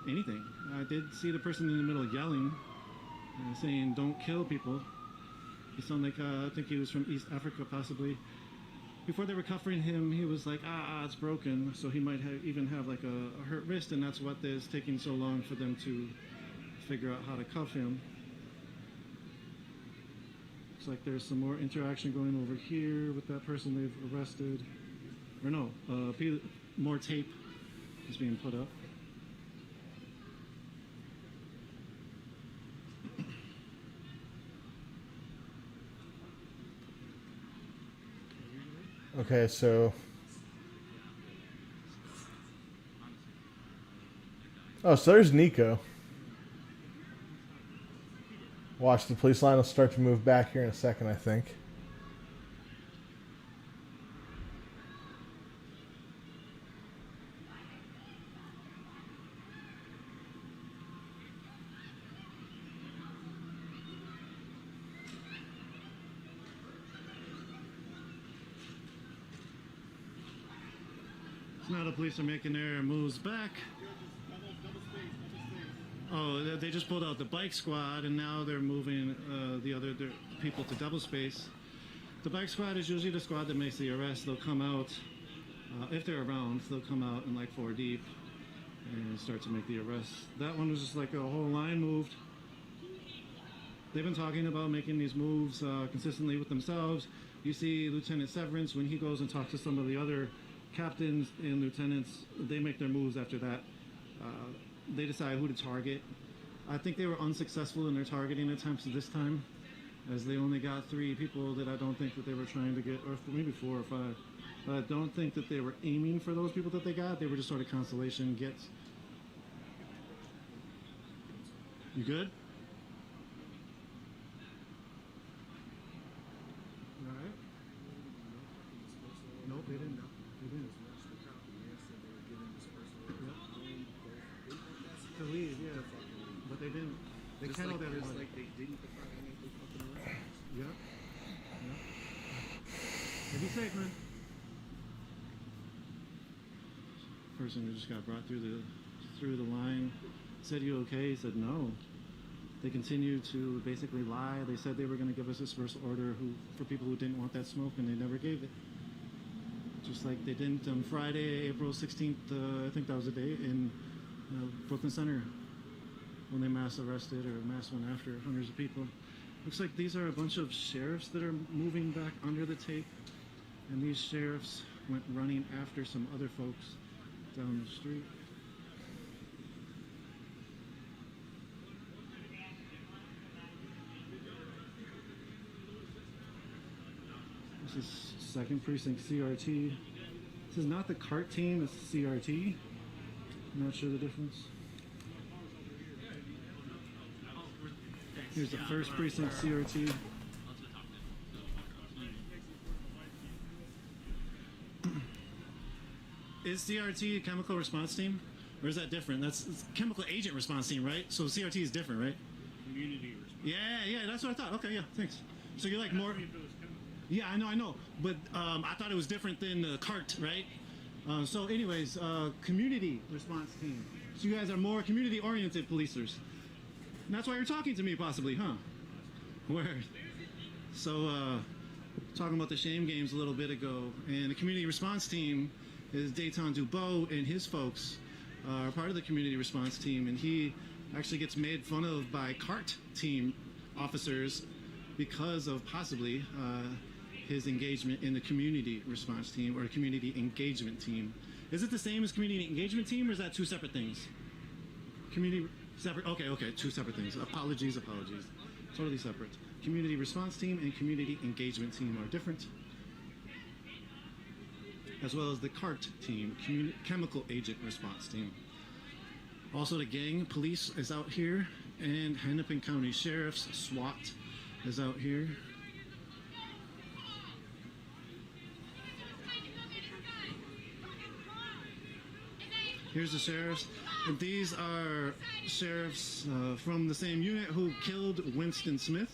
anything. I did see the person in the middle yelling, saying, "Don't kill people." He sounded like, I think he was from East Africa, possibly. Before they were cuffing him, he was like, it's broken. So he might even have like a hurt wrist, and that's what is taking so long for them to figure out how to cuff him. Looks like there's some more interaction going over here with that person they've arrested. Or no, more tape is being put up. Okay, so... Oh, so there's Nico. Watch, the police line will start to move back here in a second, I think. So now the police are making their moves back. Oh, they just pulled out the bike squad, and now they're moving the other people to double space. The bike squad is usually the squad that makes the arrest. They'll come out, if they're around, they'll come out in like 4 deep and start to make the arrest. That one was just like a whole line moved. They've been talking about making these moves consistently with themselves. You see Lieutenant Severance, when he goes and talks to some of the other captains and lieutenants, they make their moves after that. They decide who to target. I think they were unsuccessful in their targeting attempts this time, as they only got 3 people that I don't think that they were trying to get, or maybe 4 or 5. But I don't think that they were aiming for those people that they got. They were just sort of consolation gets. You good? They Just kenneled like, everybody. Just like they didn't defy any of the fucking arrests. Yeah. Yeah. Be safe, man. Person who just got brought through the line said, "You okay?" He said, "No." They continued to basically lie. They said they were going to give us this first order for people who didn't want that smoke, and they never gave it. Just like they didn't on Friday, April 16th, I think that was the day, in Brooklyn Center, when they mass arrested or mass went after hundreds of people. Looks like these are a bunch of sheriffs that are moving back under the tape, and these sheriffs went running after some other folks down the street. This is 2nd Precinct CRT. This is not the CART team, it's the CRT. I'm not sure the difference. Here's the 1st Precinct CRT. Is CRT a chemical response team? Or is that different? That's chemical agent response team, right? So CRT is different, right? Community response. Yeah, that's what I thought. Okay, yeah, thanks. So you're like more... Yeah, I know. But I thought it was different than the CART, right? So anyways, community response team. So you guys are more community-oriented policers. And that's why you're talking to me, possibly, huh? Word. So, talking about the shame games a little bit ago, and the community response team is Dayton Dubois and his folks are part of the community response team, and he actually gets made fun of by CART team officers because of possibly his engagement in the community response team or community engagement team. Is it the same as community engagement team, or is that two separate things? Community separate? Okay, two separate things. Apologies. Totally separate. Community response team and community engagement team are different, as well as the CART team, chemical agent response team. Also, the gang police is out here, and Hennepin County Sheriff's SWAT is out here. Here's the sheriffs. And these are sheriffs from the same unit who killed Winston Smith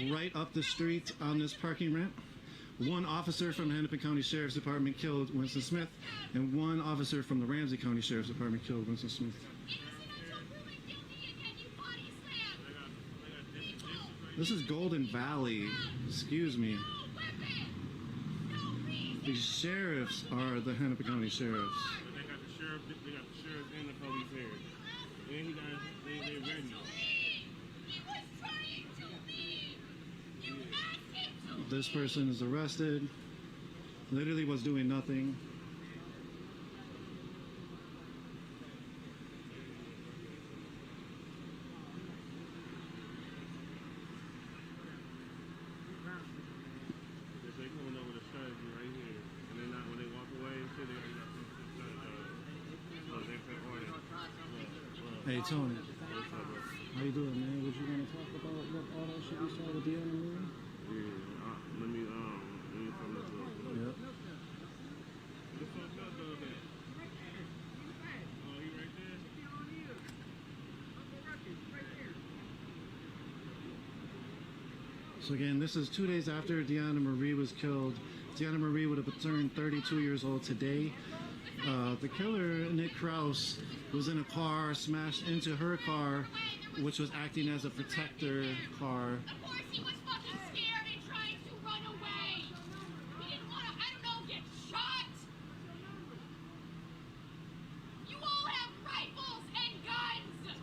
right up the street on this parking ramp. One officer from the Hennepin County Sheriff's Department killed Winston Smith, and one officer from the Ramsey County Sheriff's Department killed Winston Smith. This is Golden Valley. Excuse me. The sheriffs are the Hennepin County Sheriffs. They got the sheriff and the police there. And they ready. This person is arrested. Literally was doing nothing. They coming over the strategy right here. And then when they walk away, they already got Hey Tony, how you doing, man? Was you gonna talk about what all that shit we saw with Deona? Yeah, let me from this little. Yep. The fuck up though, man. Oh, he right there? So again, this is 2 days after Deona Marie was killed. Deona Marie would have turned 32 years old today. The killer, Nick Krause, was in a car, smashed into her car, which was acting as a protector car. Of course he was fucking scared and trying to run away. He didn't want to, I don't know, get shot. You all have rifles and guns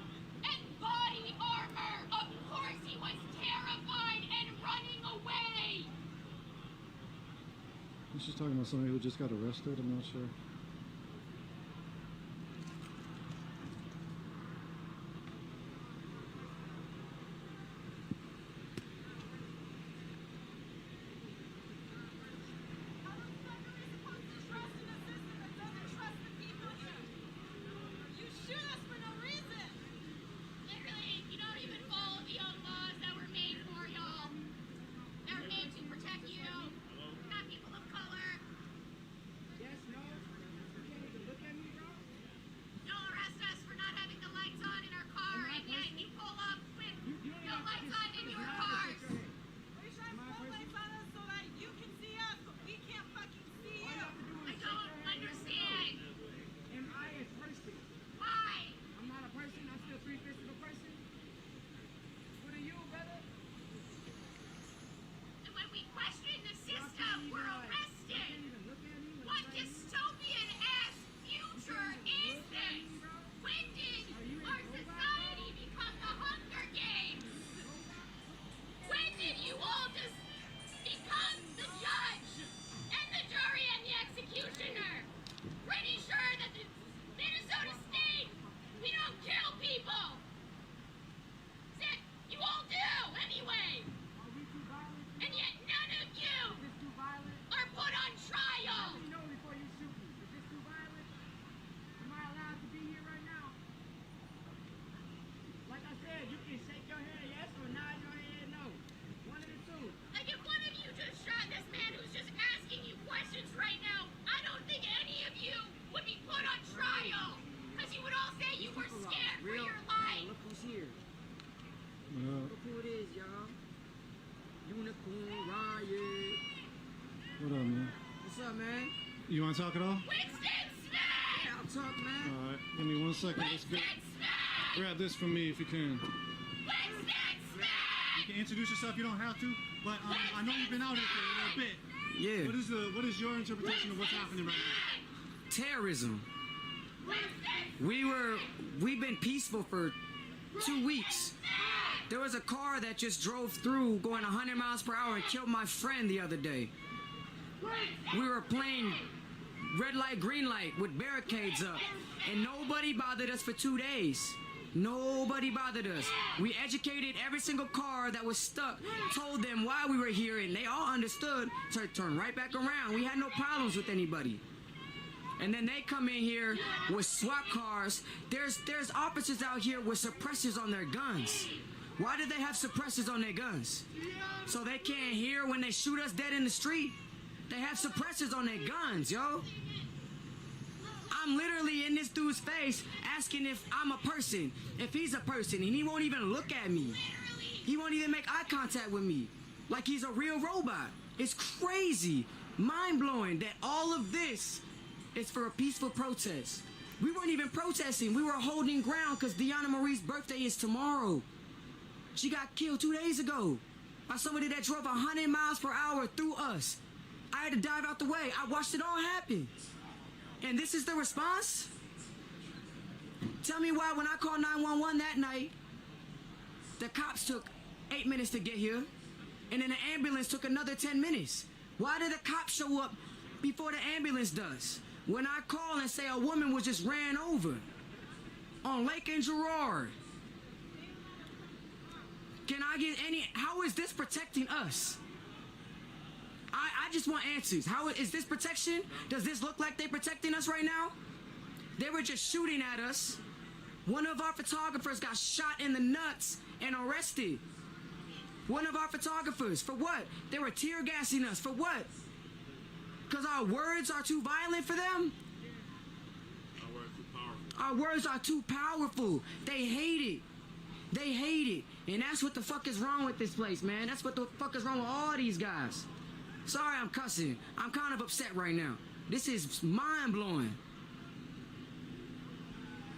and body armor. Of course he was terrified and running away. She's talking about somebody who just got arrested, I'm not sure. were arrested. What dystopian-ass future is this? When did our society become the Hunger Games? When did you all just become the judge and the jury and the executioner? Pretty sure that the Minnesota State, we don't kill people. Except you all do anyway. And yet none of you are put on trial. Like I said, you can shake your head yes or nod your head no. One of the two. Like if one of you just shot this man who's just asking you questions right now, I don't think any of you would be put on trial. Because you would all say you were scared for your life. Look who's here. What Look who it is, y'all. Unicorn Riot. up, man? What's up, man? You want to talk at all? Winston Smith! Yeah, I'll talk, man. All right, give me 1 second. Let's grab this from me if you can. Winston Smith! You can introduce yourself. You don't have to, but I know you've been out here for a little bit. Yeah. What is your interpretation of what's happening right now? Terrorism. We've been peaceful for 2 weeks. There was a car that just drove through going 100 miles per hour and killed my friend the other day. We were playing red light, green light with barricades up, and nobody bothered us for 2 days. Nobody bothered us. We educated every single car that was stuck, told them why we were here, and they all understood, so it turned right back around. We had no problems with anybody. And then they come in here with SWAT cars. There's officers out here with suppressors on their guns. Why do they have suppressors on their guns? So they can't hear when they shoot us dead in the street? They have suppressors on their guns, yo. I'm literally in this dude's face asking if I'm a person, if he's a person, and he won't even look at me. He won't even make eye contact with me, like he's a real robot. It's crazy, mind-blowing that all of this is for a peaceful protest. We weren't even protesting. We were holding ground because Deona Marie's birthday is tomorrow. She got killed 2 days ago by somebody that drove 100 miles per hour through us. I had to dive out the way. I watched it all happen. And this is the response? Tell me why when I called 911 that night, the cops took 8 minutes to get here, and then the ambulance took another 10 minutes. Why did the cops show up before the ambulance does? When I call and say a woman was just ran over on Lake and Girard, can I get any, how is this protecting us? I just want answers. How is this protection? Does this look like they're protecting us right now? They were just shooting at us. One of our photographers got shot in the nuts and arrested. One of our photographers, for what? They were tear gassing us, for what? Because our words are too violent for them? Our words are too powerful. They hate it. They hate it. And that's what the fuck is wrong with this place, man. That's what the fuck is wrong with all these guys. Sorry I'm cussing. I'm kind of upset right now. This is mind-blowing.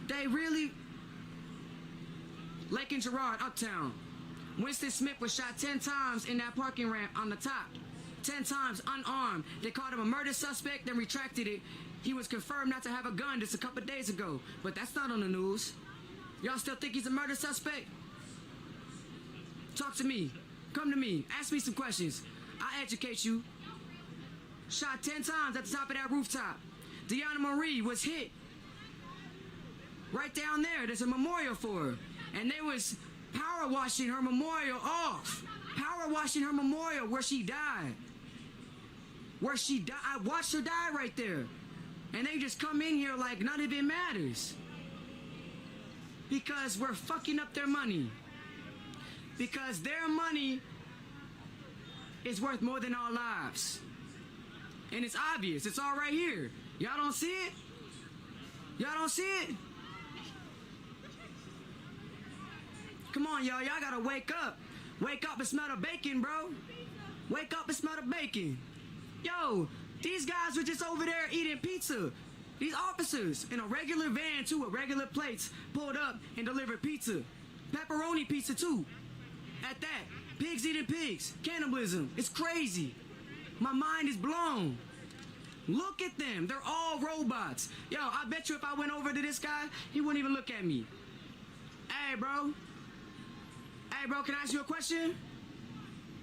They really... Lake and Girard, Uptown. Winston Smith was shot 10 times in that parking ramp on the top. 10 times unarmed. They called him a murder suspect, then retracted it. He was confirmed not to have a gun just a couple days ago. But that's not on the news. Y'all still think he's a murder suspect? Talk to me. Come to me. Ask me some questions. I'll educate you. Shot 10 times at the top of that rooftop. Deona Marie was hit. Right down there, there's a memorial for her. And they was power washing her memorial off. Power washing her memorial where she died. Where she died. I watched her die right there. And they just come in here like none of it matters. Because we're fucking up their money. Because their money is worth more than our lives. And it's obvious. It's all right here. Y'all don't see it? Y'all don't see it? Come on, y'all. Y'all gotta wake up. Wake up and smell the bacon, bro. Wake up and smell the bacon. Yo, these guys were just over there eating pizza. These officers in a regular van, too, with regular plates, pulled up and delivered pizza. Pepperoni pizza, too. At that. Pigs eating pigs. Cannibalism. It's crazy. My mind is blown. Look at them. They're all robots. Yo, I bet you if I went over to this guy, he wouldn't even look at me. Hey, bro. Hey, bro, can I ask you a question?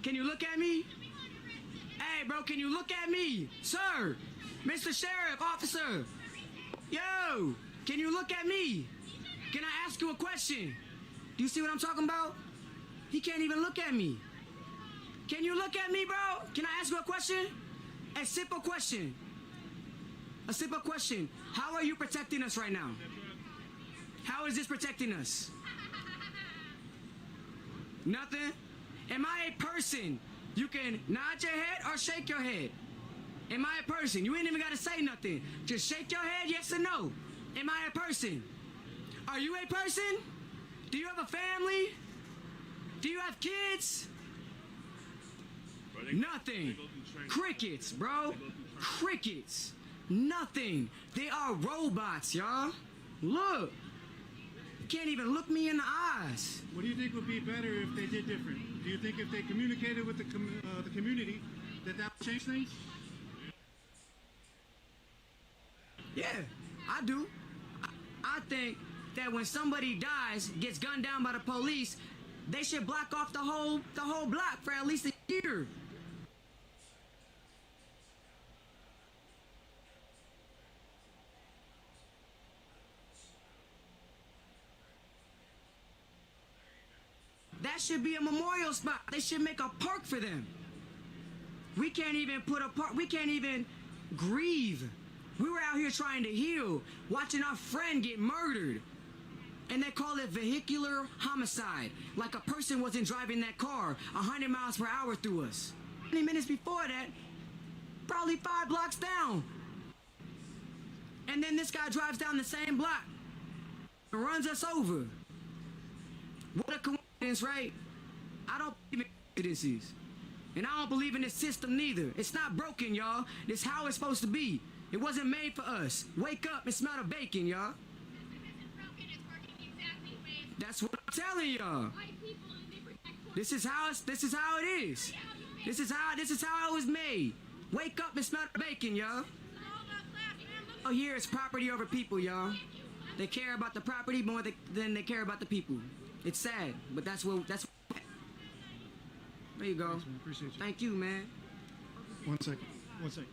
Can you look at me? Hey, bro, can you look at me? Sir, Mr. Sheriff, officer. Yo, can you look at me? Can I ask you a question? Do you see what I'm talking about? He can't even look at me. Can you look at me, bro? Can I ask you a question? A simple question. A simple question. How are you protecting us right now? How is this protecting us? Nothing? Am I a person? You can nod your head or shake your head. Am I a person? You ain't even got to say nothing. Just shake your head, yes or no. Am I a person? Are you a person? Do you have a family? Do you have kids? Nothing. Crickets, bro. Crickets. Nothing. They are robots, y'all. Look. You can't even look me in the eyes. What do you think would be better if they did different? Do you think if they communicated with the community that would change things? Yeah, I do. I think that when somebody dies, gets gunned down by the police, they should block off the whole block for at least a year. That should be a memorial spot. They should make a park for them. We can't even put a park. We can't even grieve. We were out here trying to heal, watching our friend get murdered. And they call it vehicular homicide. Like a person wasn't driving that car 100 miles per hour through us. 20 minutes before that, probably 5 blocks down. And then this guy drives down the same block and runs us over. What a coincidence, right? I don't believe in coincidences. And I don't believe in this system neither. It's not broken, y'all. It's how it's supposed to be. It wasn't made for us. Wake up and smell the bacon, y'all. That's what I'm telling y'all. This is how it is. This is how it was made. Wake up and smell the bacon, y'all. Oh, here it's property over people, y'all. They care about the property more than they care about the people. It's sad, but that's what. There you go. Thanks, man. Appreciate you. Thank you, man. 1 second. 1 second.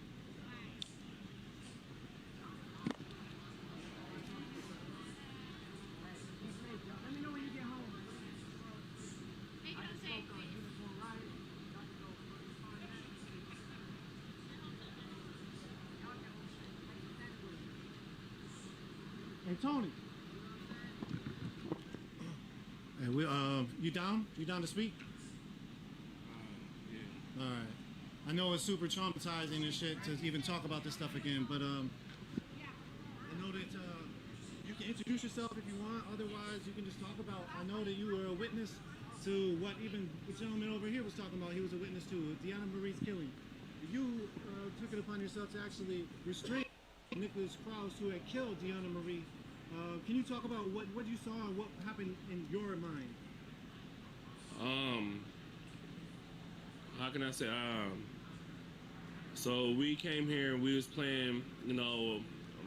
Hey, Tony. Hey, you down? You down to speak? Yeah. All right. I know it's super traumatizing and shit to even talk about this stuff again, but I know that you can introduce yourself if you want. Otherwise, you can just talk about. I know that you were a witness to what even the gentleman over here was talking about. He was a witness to Deona Marie's killing. You took it upon yourself to actually restrain Nicholas Krause, who had killed Deona Marie. Can you talk about what you saw and what happened in your mind? How can I say? So we came here and we was playing,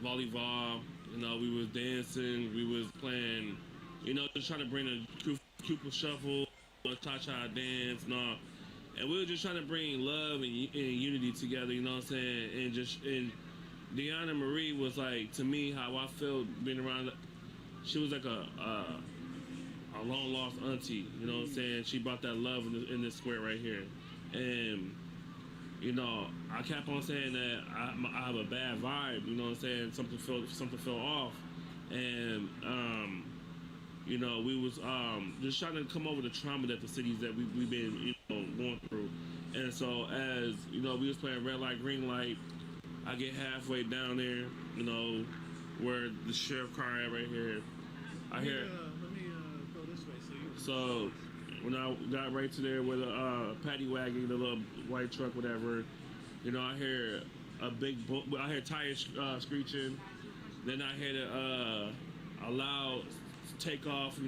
volleyball. We was dancing. We was playing, just trying to bring a Cupid shuffle, a cha-cha dance, and we were just trying to bring love and unity together. You know what I'm saying? And Deona Marie was like, to me, how I felt being around. She was like a long lost auntie. You know what I'm saying? She brought that love in this square right here. And I kept on saying that I have a bad vibe. You know what I'm saying? Something fell off, and we was just trying to come over the trauma that the cities that we've been going through. And so as we was playing red light, green light. I get halfway down there, where the sheriff car at right here. I hear. Let me go this way so when I got right to there with a paddy wagon, the little white truck, whatever, I hear a big. I hear tires screeching. Then I hear a loud takeoff.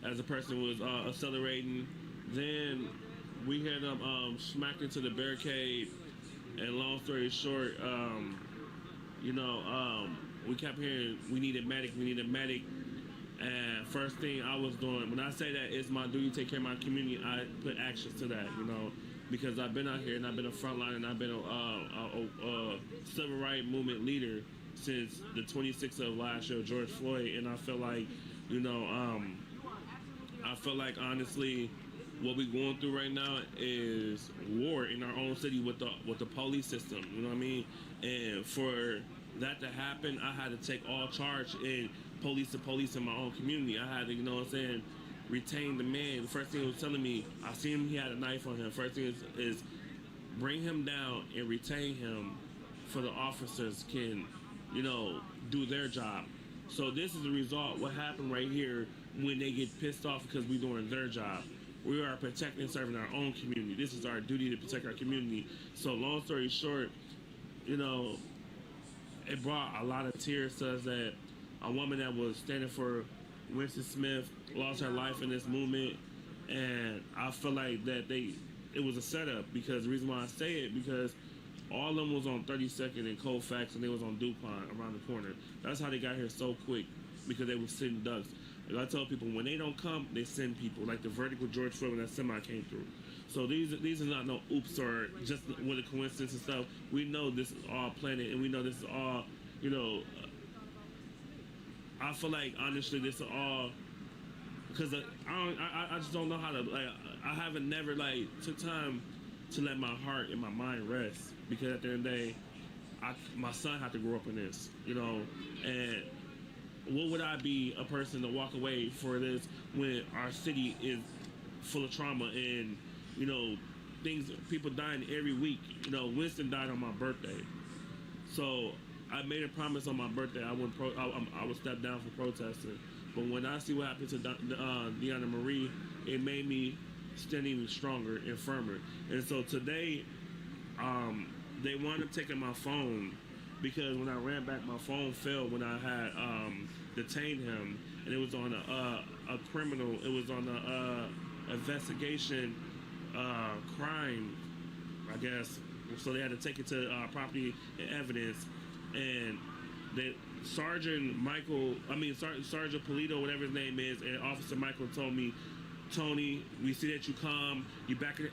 As the person was accelerating. Then we hear them smack into the barricade. And long story short, we kept hearing we need a medic. And first thing I was doing, when I say that it's my duty to take care of my community, I put actions to that, because I've been out here and I've been a frontline and I've been a civil rights movement leader since the 26th of last year, George Floyd, and I feel like, honestly, what we're going through right now is war in our own city with the police system. You know what I mean? And for that to happen, I had to take all charge and police the police in my own community. I had to, retain the man. The first thing he was telling me, I seen him, he had a knife on him. First thing is bring him down and retain him for the officers can, do their job. So this is the result. What happened right here when they get pissed off because we're doing their job. We are protecting and serving our own community. This is our duty to protect our community. So long story short, it brought a lot of tears to us that a woman that was standing for Winston Smith lost her life in this movement, and I feel like that it was a setup, because the reason why I say it, because all of them was on 32nd and Colfax, and they was on DuPont around the corner. That's how they got here so quick, because they were sitting ducks. And I tell people, when they don't come, they send people, like the verdict with George Floyd when that semi came through. So these are not no oops or just with a coincidence and stuff. We know this is all planned, and we know this is all, I feel like honestly this is all because I just don't know how to, like, I haven't never took time to let my heart and my mind rest, because at the end of the day, my son had to grow up in this, and what would I be a person to walk away for this when our city is full of trauma and people dying every week. Winston died on my birthday, so I made a promise on my birthday I would step down for protesting. But when I see what happened to Deona Marie, it made me stand even stronger and firmer. And so today, they wound up taking my phone, because when I ran back, my phone fell when I had detained him, and it was on a criminal. It was on a investigation crime, I guess. So they had to take it to property and evidence, and Sergeant Polito, whatever his name is, and Officer Michael told me, Tony, we see that you calm, you back it,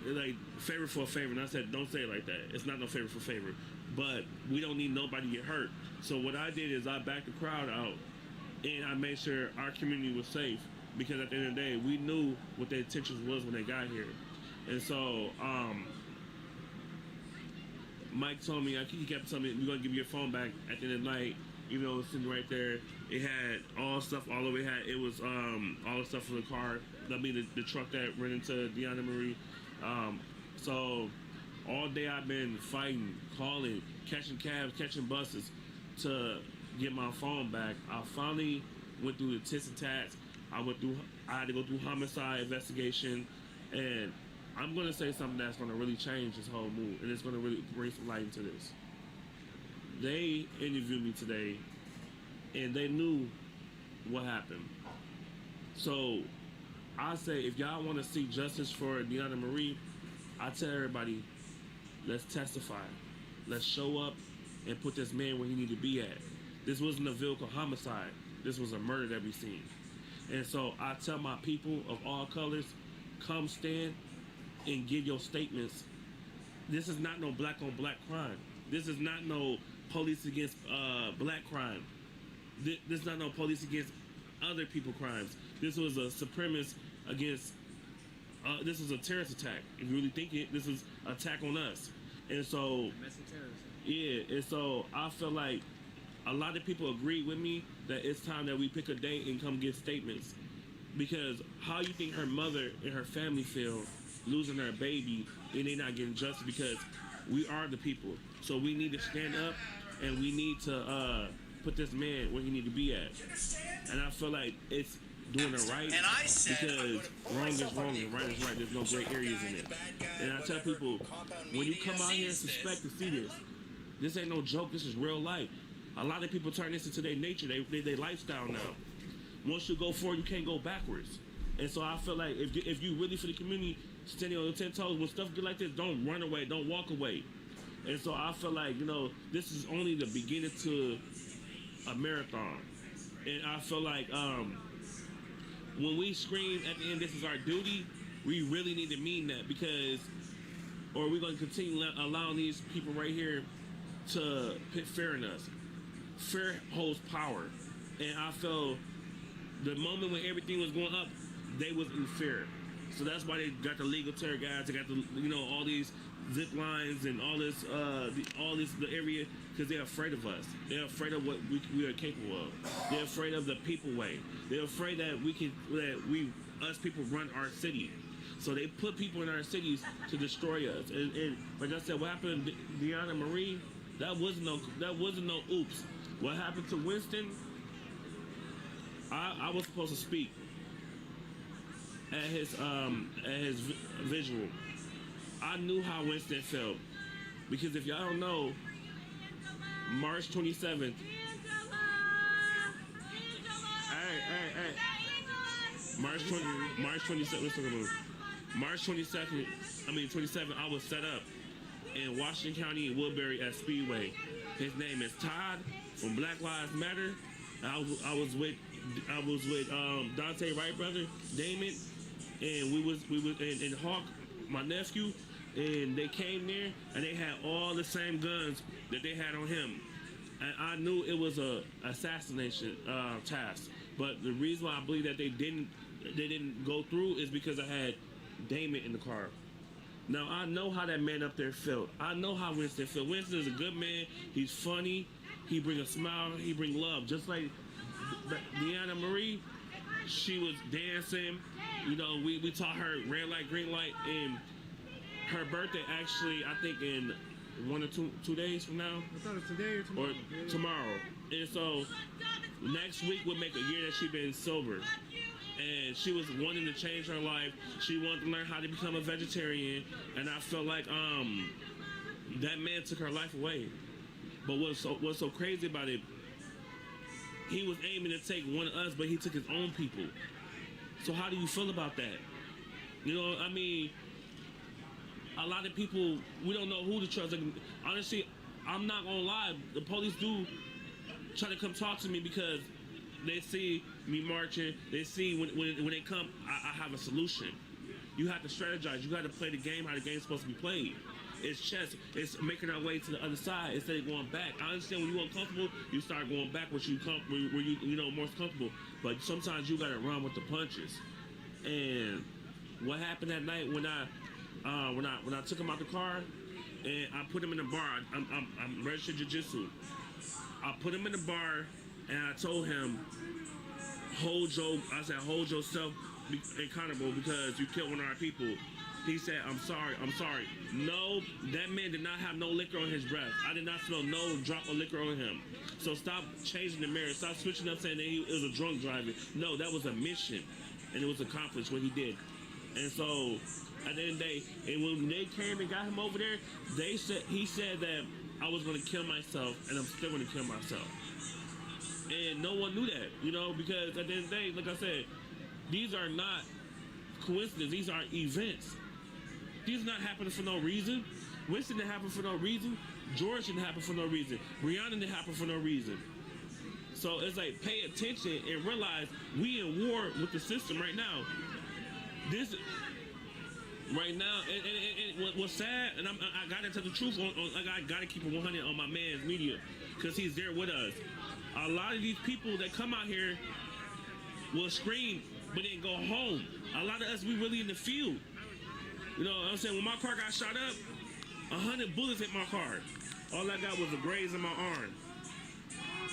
favor for a favor. And I said, don't say it like that. It's not no favor for favor. But we don't need nobody to get hurt. So what I did is I backed the crowd out, and I made sure our community was safe, because at the end of the day, we knew what their intentions was when they got here. And so, Mike told me, he kept telling me, we're going to give you your phone back at the end of the night, even though it was sitting right there. It had all stuff all over. It was all the stuff for the car. That'll be the truck that ran into Deona Marie. So all day I've been fighting, calling, catching cabs, catching buses to get my phone back. I finally went through the tits and tats. I had to go through homicide investigation, and I'm going to say something that's going to really change this whole mood, and it's going to really bring some light into this. They interviewed me today, and they knew what happened. So I say, if y'all want to see justice for Deona Marie, I tell everybody, let's testify. Let's show up and put this man where he need to be at. This wasn't a vehicle homicide. This was a murder that we seen. And so I tell my people of all colors, come stand and give your statements. This is not no black on black crime. This is not no police against black crime. This is not no police against other people crimes. This was a supremacist against, this was a terrorist attack. If you really think it, this is an attack on us. And so, yeah, and so I feel like a lot of people agree with me that it's time that we pick a date and come give statements. Because how you think her mother and her family feel losing their baby and they not getting justice, because we are the people. So we need to stand up and we need to put this man where he need to be at. And I feel like it's doing it right, because wrong is wrong and right is right. There's no gray areas in it. And I tell people, when you come out here and suspect to see this ain't no joke. This is real life. A lot of people turn this into their nature, their lifestyle now. Once you go forward, you can't go backwards. And so I feel like if you really for the community, standing on your 10 toes, when stuff get like this, don't run away, don't walk away. And so I feel like, this is only the beginning to a marathon. And I feel like when we scream at the end, this is our duty, we really need to mean that, because, or we're going to continue allowing these people right here to put fear in us. Fear holds power. And I feel the moment when everything was going up, they was in fear. So that's why they got the legal terror guys, they got the, all these zip lines and all this, the area, because they're afraid of us. They're afraid of what we are capable of. They're afraid of the people way. They're afraid that us people run our city. So they put people in our cities to destroy us. And like I said, what happened to Deona Marie, that wasn't no oops. What happened to Winston, I was supposed to speak at his visual. I knew how Winston felt, because if y'all don't know, March 27th. March 27th. Let's talk about it. March 22nd. 27th. I was set up in Washington County in Woodbury at Speedway. His name is Todd from Black Lives Matter. I was with Dante Wright brother, Damon, and we was and Hawk, my nephew, and they came there and they had all the same guns that they had on him. And I knew it was a assassination task. But the reason why I believe that they didn't go through is because I had Damon in the car. Now I know how that man up there felt. I know how Winston felt. Winston is a good man. He's funny. He bring a smile. He bring love. Just like Deona Marie, she was dancing. We taught her red light, green light, and her birthday actually, I think in 1 or 2 days from now. I thought it was today or tomorrow. Or tomorrow. And so next week would make a year that she's been sober. And she was wanting to change her life. She wanted to learn how to become a vegetarian. And I felt like that man took her life away. But what's so crazy about it, he was aiming to take one of us, but he took his own people. So how do you feel about that? A lot of people, we don't know who to trust. Like, honestly, I'm not gonna lie, the police do try to come talk to me because they see me marching. They see when they come, I have a solution. You have to strategize. You got to play the game how the game's supposed to be played. It's chess. It's making our way to the other side instead of going back. I understand when you're uncomfortable, you start going back where you most comfortable. But sometimes you got to run with the punches. And what happened that night when I took him out the car and I put him in the bar, I'm registered jiu-jitsu. I put him in the bar and I told him, hold yourself accountable because you killed one of our people. He said, I'm sorry. No, that man did not have no liquor on his breath. I did not smell no drop of liquor on him. So stop changing the mirror. Stop switching up saying that he was a drunk driver. No, that was a mission. And it was accomplished what he did. And so at the end of the day, and when they came and got him over there, he said that I was going to kill myself, and I'm still going to kill myself. And no one knew that, because at the end of the day, like I said, these are not coincidences. These are events. These are not happening for no reason. Winston didn't happen for no reason. George didn't happen for no reason. Brianna didn't happen for no reason. So it's like, pay attention and realize we in war with the system right now. This right now, and what's sad, and I gotta tell the truth, I gotta keep it 100 on my man's media, because he's there with us. A lot of these people that come out here will scream, but then go home. A lot of us, we really in the field. You know what I'm saying? When my car got shot up, 100 bullets hit my car. All I got was a graze in my arm.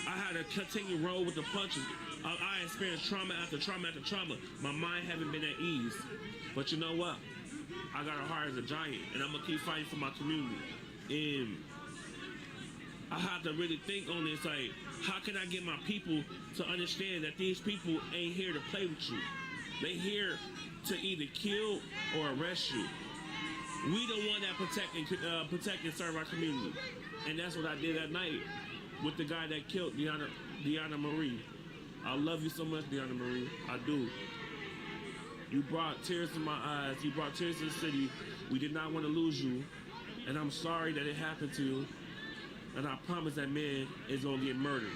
I had to continue to roll with the punches. I experienced trauma after trauma after trauma. My mind haven't been at ease. But you know what? I got a heart as a giant, and I'm gonna keep fighting for my community. And I have to really think on this, like, how can I get my people to understand that these people ain't here to play with you? They here to either kill or arrest you. We the one that protect and serve our community. And that's what I did that night with the guy that killed Deona Marie. I love you so much, Deona Marie. I do. You brought tears to my eyes. You brought tears to the city. We did not want to lose you. and I'm sorry that it happened to you, and I promise that man is gonna get murdered.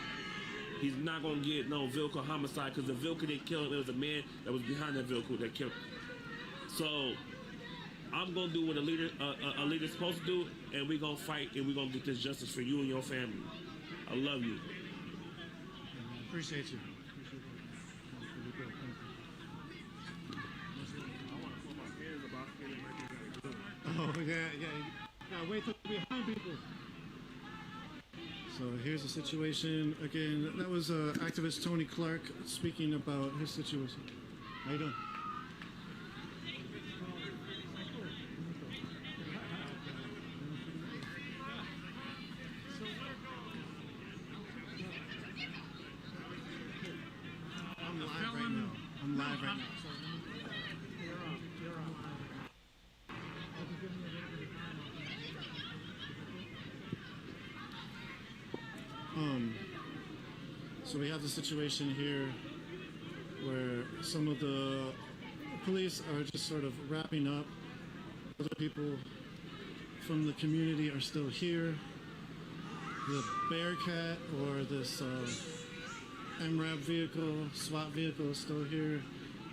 He's not gonna get no vehicle homicide, because the vehicle they killed him, it was a man that was behind that vehicle that killed him. So I'm gonna do what a leader's supposed to do, and we're gonna fight, and we're gonna get this justice for you and your family. I love you. Appreciate you. Oh, yeah. Wait till we're behind people. So here's the situation. Again, that was activist Tony Clark speaking about his situation. How you doing? I'm live right now. So we have the situation here where some of the police are just sort of wrapping up. Other people from the community are still here. The Bearcat, or this MRAP vehicle, SWAT vehicle, is still here.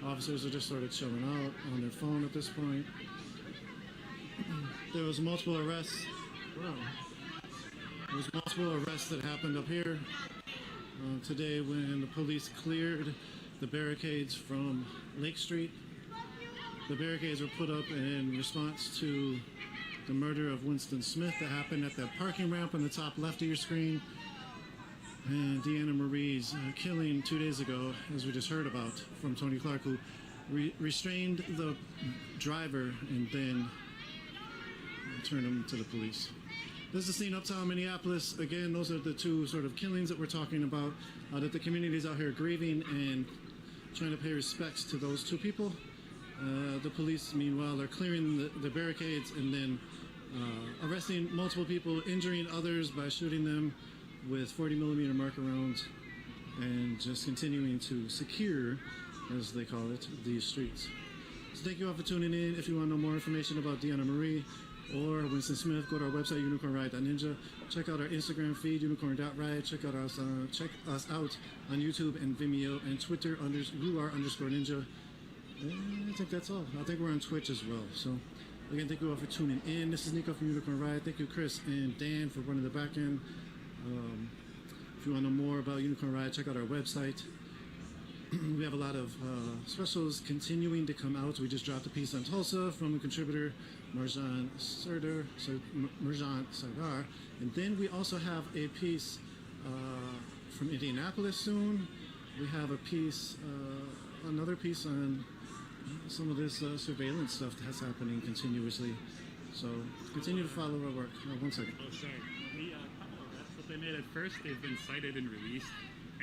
Officers are just sort of chilling out on their phone at this point. There was multiple arrests. There was multiple arrests that happened up here today when the police cleared the barricades from Lake Street. The barricades were put up in response to the murder of Winston Smith that happened at that parking ramp on the top left of your screen, and Deona Marie's killing 2 days ago, as we just heard about from Tony Clark, who restrained the driver and then turned him to the police. This is the scene uptown Minneapolis. Again, those are the two sort of killings that we're talking about, that the community is out here grieving and trying to pay respects to those two people. The police, meanwhile, are clearing the barricades and then arresting multiple people, injuring others by shooting them with 40mm marker rounds, and just continuing to secure, as they call it, these streets. So thank you all for tuning in. If you want to know more information about Deona Marie or Winston Smith, go to our website, unicornriot.ninja. Check out our Instagram feed, unicorn.riot. Check us out on YouTube and Vimeo and Twitter, _ninja. And I think that's all. I think we're on Twitch as well. So again, thank you all for tuning in. This is Nico from Unicorn Riot. Thank you, Chris and Dan, for running the back end. If you want to know more about Unicorn Riot, check out our website. We have a lot of specials continuing to come out. We just dropped a piece on Tulsa from a contributor, Marjan Sardar, and then we also have a piece from Indianapolis soon. We have a piece, another piece on some of this surveillance stuff that's happening continuously. So continue to follow our work. 1 second. Oh, sorry. The couple of arrests that they made at first, they've been cited and released,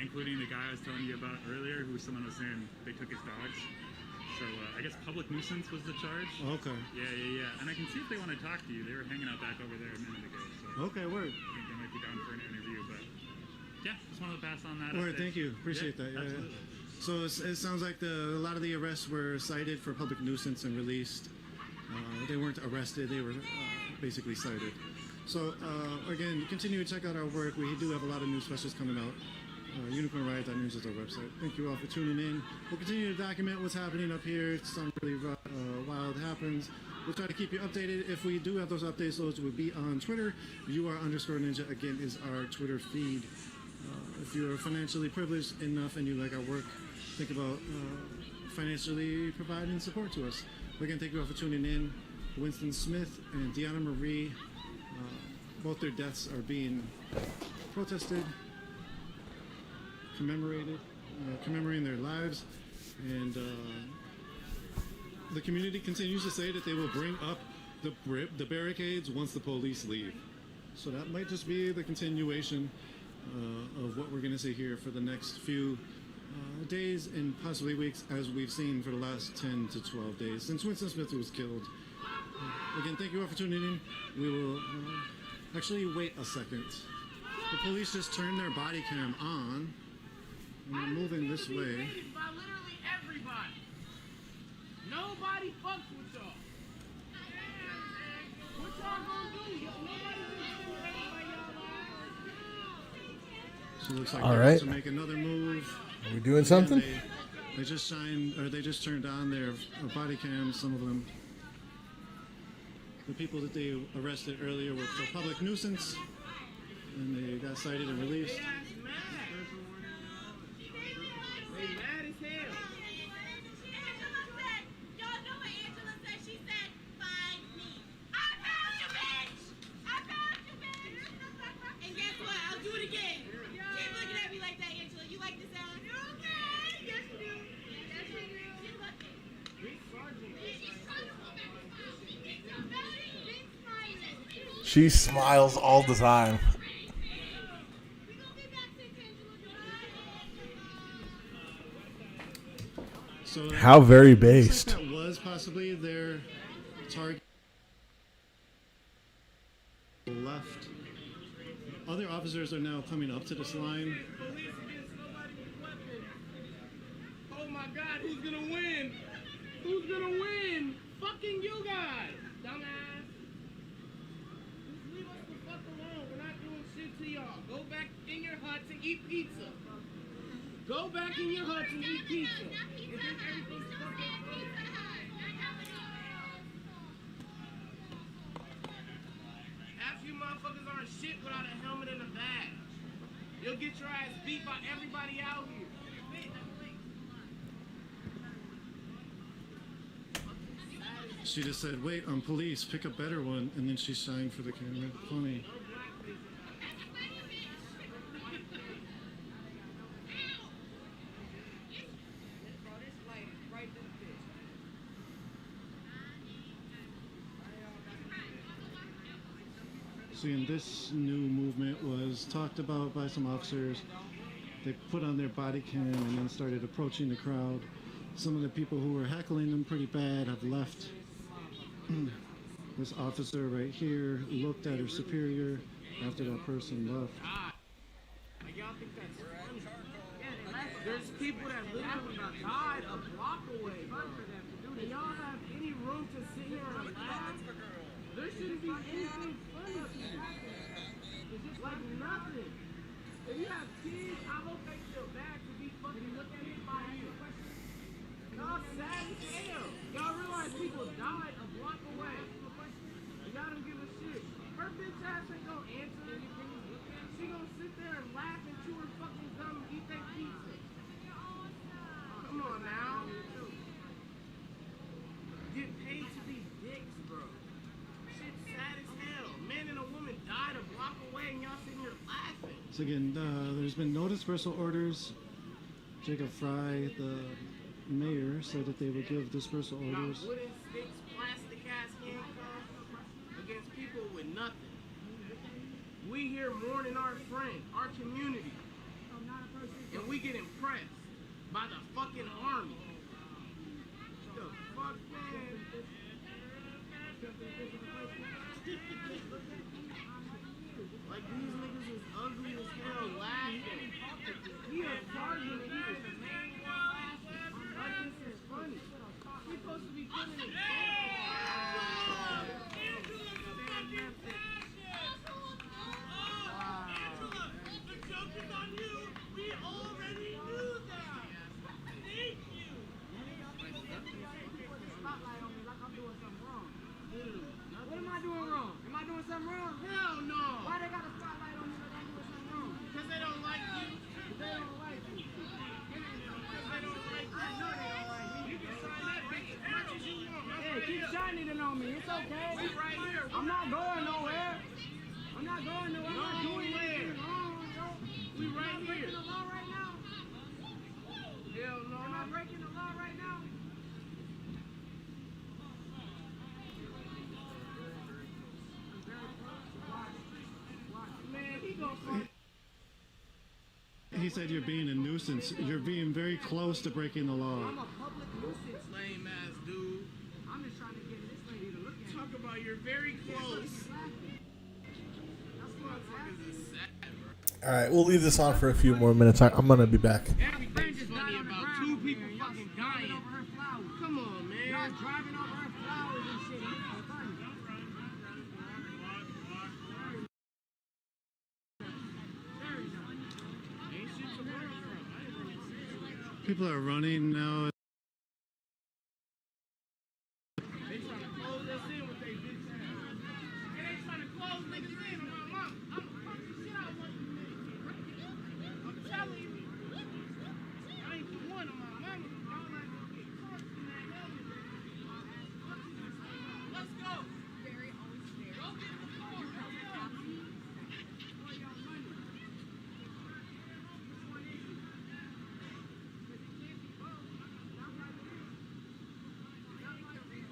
including the guy I was telling you about earlier, who someone was saying they took his dogs. So I guess public nuisance was the charge. Okay. Yeah. And I can see if they want to talk to you. They were hanging out back over there a minute ago. So okay, word. I think they might be down for an interview, but yeah, just wanted to pass on that. Word, update. thank you. Appreciate that. Yeah. So it sounds like a lot of the arrests were cited for public nuisance and released. They weren't arrested, they were basically cited. So again, continue to check out our work. We do have a lot of new specials coming out. UnicornRiot.news is our website. Thank you all for tuning in. We'll continue to document what's happening up here. Some really wild happens. We'll try to keep you updated. If we do have those updates, those will be on Twitter. UR_ninja, again, is our Twitter feed. If you're financially privileged enough and you like our work, think about financially providing support to us. Again, thank you all for tuning in. Winston Smith and Deona Marie, both their deaths are being protested, commemorated, commemorating their lives, and the community continues to say that they will bring up the barricades once the police leave. So that might just be the continuation of what we're going to see here for the next few days and possibly weeks, as we've seen for the last 10 to 12 days since Winston Smith was killed. Again, thank you all for tuning in. We will actually wait a second. The police just turned their body cam on and they're moving this way. By literally everybody. Nobody fucks with y'all. What y'all gonna do So it looks like All they're right. about to make another move. Are we doing something? They just they just turned on their body cams, some of them. The people that they arrested earlier were for public nuisance, and they got cited and released. They mad as hell. Y'all know what Angela said? She said, find me. I found you, bitch! I found you, bitch! And guess what? I'll do it again. Keep looking at me like that, Angela. You like the sound? You're okay. Yes, you do. Yes, you do. Keep looking. She's trying to pull back the smile. She thinks I'm very big smile. She smiles all the time. So How very based. That was possibly their target. Left. Other officers are now coming up to this line. Oh my God, who's gonna win? Who's gonna win? Fucking you guys, dumbass. Just leave us the fuck alone. We're not doing shit to y'all. Go back in your huts and eat pizza. Go back in your huts and eat pizza. And then everything's fucking fine. Half you motherfuckers aren't shit without a helmet and a badge. You'll get your ass beat by everybody out here. She just said, wait, I'm police, pick a better one, and then she signed for the camera. Funny. Seeing this new movement was talked about by some officers. They put on their body cam and then started approaching the crowd. Some of the people who were heckling them pretty bad have left. This officer right here looked at her superior after that person left. Like, y'all think that's funny? There's people that literally died a block away, bro. Do y'all have any room to sit here and laugh? There shouldn't be anything funny to It's just like nothing. If you have kids, I hope they feel bad to be fucking looked at it by you. Y'all sad as hell. Y'all realize people died a block away. And y'all don't give a shit. Her bitch ass ain't gonna answer anything. She gonna sit there and laugh and chew her fucking gum and eat that pizza. Come on now. Get paid to be dicks, bro. Shit's sad as hell. Man and a woman died a block away and y'all sitting here laughing. So again, there's been no dispersal orders. Jacob Fry, the mayor, said that they would give dispersal orders. Wooden sticks, plastic ass handcuffs against people with nothing. We here mourning our friend, our community, and we get impressed by the fucking army. The fuck, man? Like, these niggas is ugly as hell laughing. He a sergeant and he is the main one laughing. Like, this is funny. He's supposed to be putting in The joke is on you. We already knew that. Thank you. Spotlight on me like I'm doing something wrong. What am I doing wrong? Am I doing something wrong? Hell no. Why they got a spotlight on me like I'm doing something wrong? Because they don't like you. They don't like you. Because they don't like you. I know they don't like me. You can shine that bitch as much as you want. Hey, keep shining it on me. It's okay. We right here. I'm not going nowhere. I'm not going nowhere. I'm not doing anything wrong. We right here. Am I breaking the law right now? Hell no. Am I breaking the law right now? Man, he gonna He said you're being a nuisance. You're being very close to breaking the law. I'm a public nuisance, lame ass dude. I'm just trying to get this lady to look at me. Talk about you're very close. That's motherfuckers is sad, bro. All right, we'll leave this on for a few more minutes. I'm gonna be back. Everything's funny about two people fucking dying. Come on, man. Y'all driving over her flowers and shit. It's funny. People are running now. They trying to close us in with they bitch ass. And they trying to close niggas in on my mom. I'm gonna punch the shit out of one of you niggas. I'm telling you. I ain't the one on my mama. Y'all like to get crushed in that helmet. Let's go. Barry always there. Go get the floor. Boy, y'all money. Which one is it? Because it can't be both. Not like this. Not like this.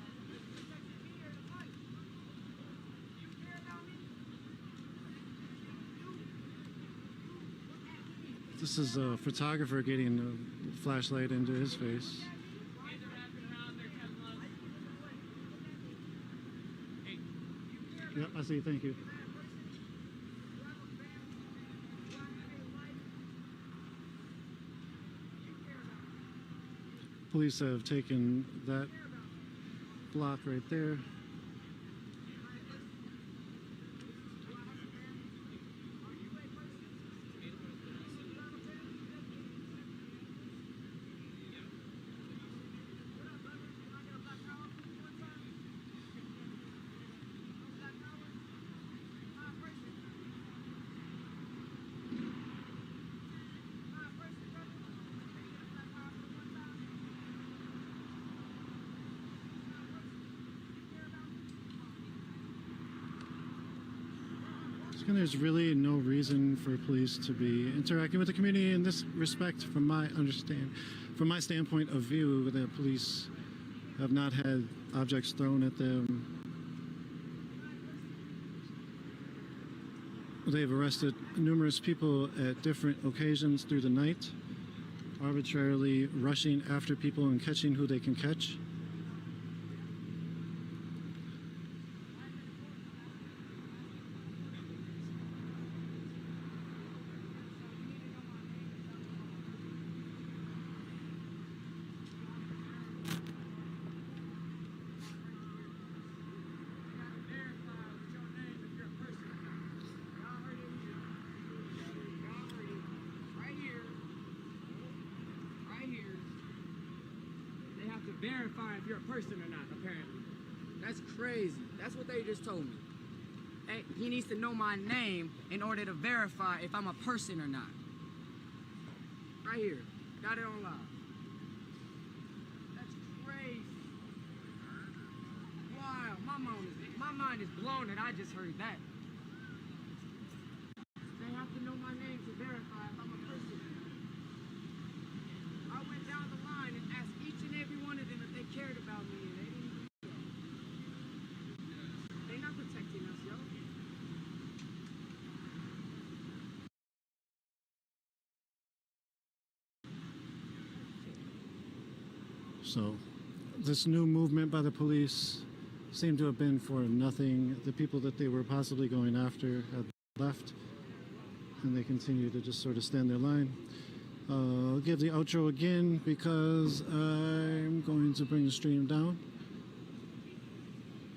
Be here to fight. You care about me? This is a photographer getting a flashlight into his face. Yep, I see. Thank you. Police have taken that block right there. And there's really no reason for police to be interacting with the community in this respect. From my standpoint of view, the police have not had objects thrown at them. They've arrested numerous people at different occasions through the night, arbitrarily rushing after people and catching who they can catch. Verify if you're a person or not, apparently. That's crazy. That's what they just told me. Hey, he needs to know my name in order to verify if I'm a person or not. Right here. Got it on live. That's crazy. Wow, my mind is blown that I just heard that. They have to know my name to verify if I'm a person. I went down the line and asked each and every one of them if they cared about me, and they didn't do that. They're not protecting us, yo. So, this new movement by the police seemed to have been for nothing. The people that they were possibly going after had left, and they continue to just sort of stand their line. I'll give the outro again because I'm going to bring the stream down.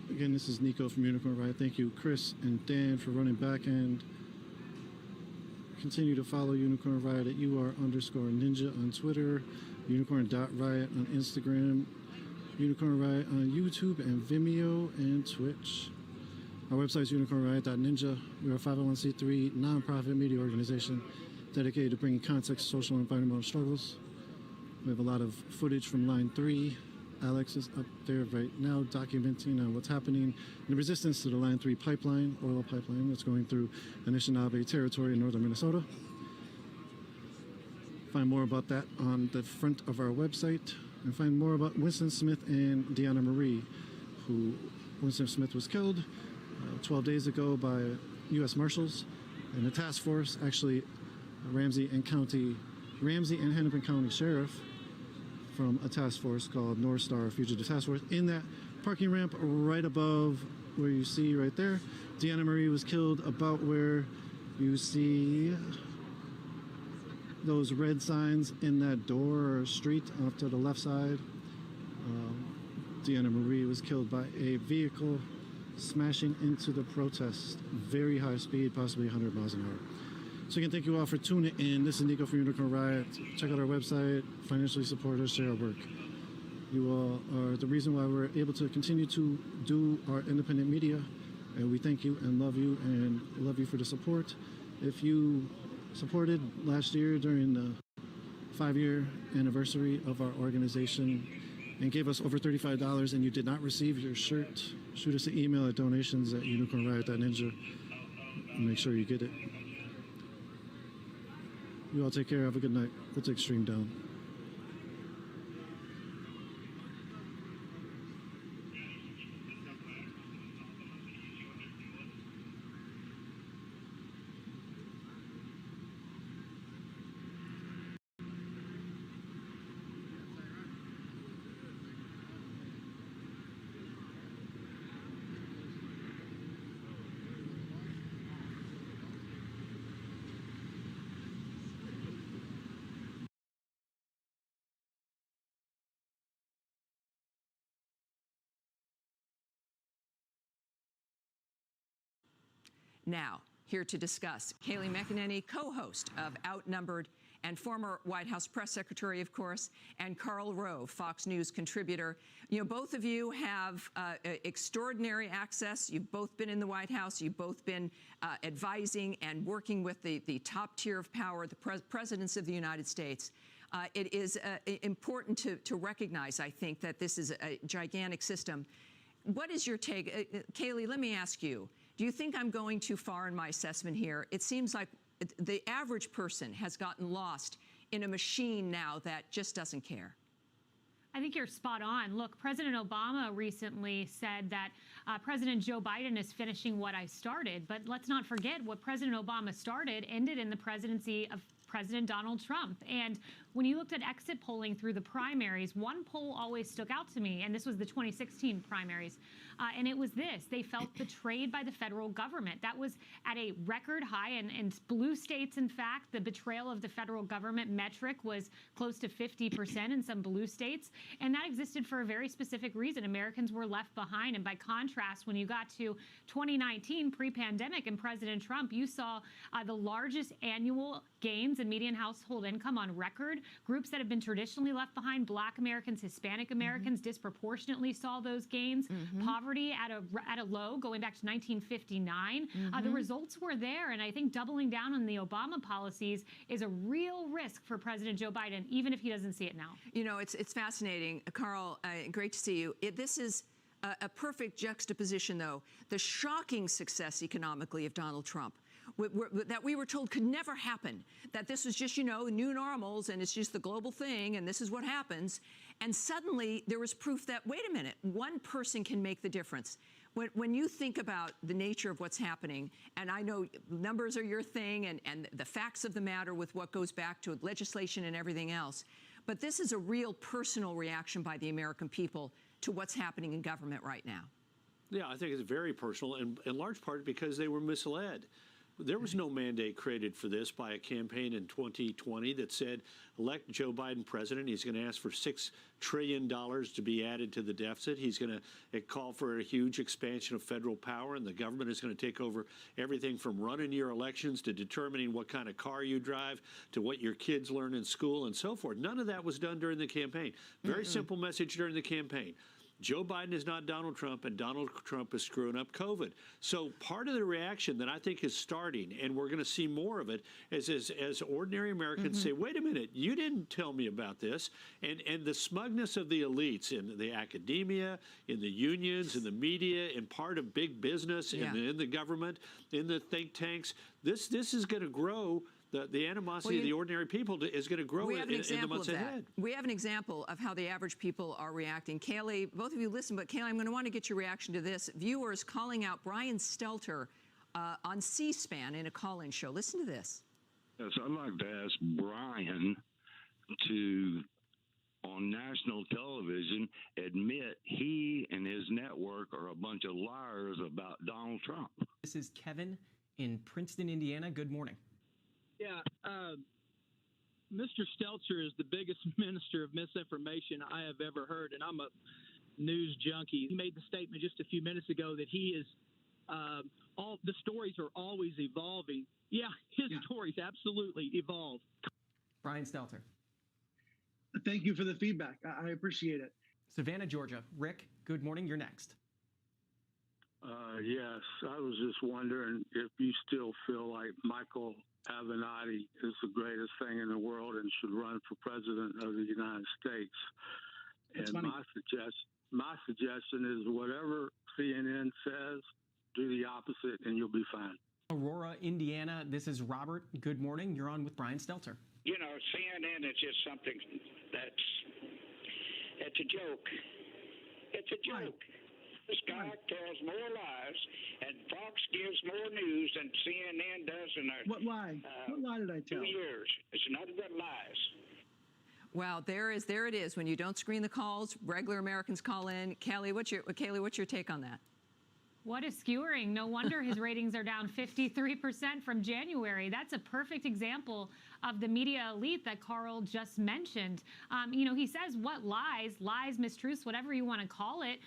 Again, this is Nico from Unicorn Riot. Thank you, Chris and Dan, for running back end. Continue to follow Unicorn Riot at UR_ninja on Twitter, unicorn.riot on Instagram, Unicorn Riot on YouTube and Vimeo and Twitch. Our website is unicornriot.ninja. We're a 501c3 nonprofit media organization dedicated to bringing context to social and environmental struggles. We have a lot of footage from Line 3. Alex is up there right now documenting what's happening in the resistance to the Line 3 pipeline, oil pipeline that's going through Anishinaabe territory in northern Minnesota. Find more about that on the front of our website, and find more about Winston Smith and Deona Marie, who Winston Smith was killed 12 days ago by U.S. Marshals and the task force, actually Ramsey and Hennepin County Sheriff from a task force called North Star Fugitive Task Force in that parking ramp right above where you see right there. Deona Marie was killed about where you see those red signs in that door or street off to the left side. Deona Marie was killed by a vehicle smashing into the protest, very high speed, possibly 100 miles an hour. So again, thank you all for tuning in. This is Nico from Unicorn Riot. Check out our website, financially support us, share our work. You all are the reason why we're able to continue to do our independent media, and we thank you and love you for the support. If you supported last year during the 5-year anniversary of our organization and gave us over $35 and you did not receive your shirt, shoot us an email at donations@unicornriot.ninja and make sure you get it. You all take care. Have a good night. We'll take stream down. Now, here to discuss, Kayleigh McEnany, co-host of Outnumbered and former White House press secretary, of course, and Karl Rove, Fox News contributor. You know, both of you have extraordinary access. You've both been in the White House. You've both been advising and working with the top tier of power, the presidents of the United States. It is important to recognize, I think, that this is a gigantic system. What is your take? Kayleigh, let me ask you. Do you think I'm going too far in my assessment here? It seems like the average person has gotten lost in a machine now that just doesn't care. I think you're spot on. Look, President Obama recently said that President Joe Biden is finishing what I started. But let's not forget what President Obama started ended in the presidency of President Donald Trump. And when you looked at exit polling through the primaries, one poll always stuck out to me, and this was the 2016 primaries, and it was this: they felt betrayed by the federal government. That was at a record high, and in blue states, in fact, the betrayal of the federal government metric was close to 50% in some blue states, and that existed for a very specific reason. Americans were left behind, and by contrast, when you got to 2019, pre-pandemic, and President Trump, you saw the largest annual gains in median household income on record. Groups that have been traditionally left behind, Black Americans, Hispanic Americans, disproportionately saw those gains. Poverty at a low going back to 1959. The results were there, and I think doubling down on the Obama policies is a real risk for President Joe Biden, even if he doesn't see it now. You know, it's fascinating. Karl, great to see you. This is a perfect juxtaposition, though. The shocking success economically of Donald Trump, that we were told could never happen, that this was just, you know, new normals and it's just the global thing and this is what happens. And suddenly there was proof that, wait a minute, one person can make the difference. When you think about the nature of what's happening, and I know numbers are your thing and the facts of the matter with what goes back to legislation and everything else, but this is a real personal reaction by the American people to what's happening in government right now. Yeah, I think it's very personal, and in large part because they were misled. There was no mandate created for this by a campaign in 2020 that said, elect Joe Biden president. He's going to ask for $6 trillion to be added to the deficit. He's going to call for a huge expansion of federal power, and the government is going to take over everything from running your elections to determining what kind of car you drive to what your kids learn in school and so forth. None of that was done during the campaign. Very simple message during the campaign. Joe Biden is not Donald Trump, and Donald Trump is screwing up COVID. So part of the reaction that I think is starting, and we're going to see more of it, is as ordinary Americans say, wait a minute, you didn't tell me about this. And the smugness of the elites in the academia, in the unions, in the media, in part of big business, in the government, in the think tanks, this is going to grow. The animosity of the ordinary people is going to grow in the months ahead. We have an example of how the average people are reacting. Kayleigh, both of you listen, but Kayleigh, I'm going to want to get your reaction to this. Viewers calling out Brian Stelter on C-SPAN in a call-in show. Listen to this. Yes, I'd like to ask Brian to, on national television, admit he and his network are a bunch of liars about Donald Trump. This is Kevin in Princeton, Indiana. Good morning. Yeah, Mr. Stelter is the biggest minister of misinformation I have ever heard, and I'm a news junkie. He made the statement just a few minutes ago that he is all the stories are always evolving. Yeah, his stories absolutely evolve. Brian Stelter. Thank you for the feedback. I appreciate it. Savannah, Georgia. Rick, good morning. You're next. Yes, I was just wondering if you still feel like Michael Avenatti is the greatest thing in the world and should run for president of the United States. That's and funny. my suggestion is whatever CNN says, do the opposite and you'll be fine. Aurora, Indiana. This is Robert. Good morning. You're on with Brian Stelter. You know, CNN is just something it's a joke. It's a joke. This guy tells more lies, and Fox gives more news than CNN does in their What lie? What lie did I tell? 2 years. It's nothing but lies. Wow, there it is. When you don't screen the calls, regular Americans call in. Kaylee, what's your take on that? What a skewering. No wonder his ratings are down 53% from January. That's a perfect example of the media elite that Carl just mentioned. He says what lies, mistruths, whatever you want to call it.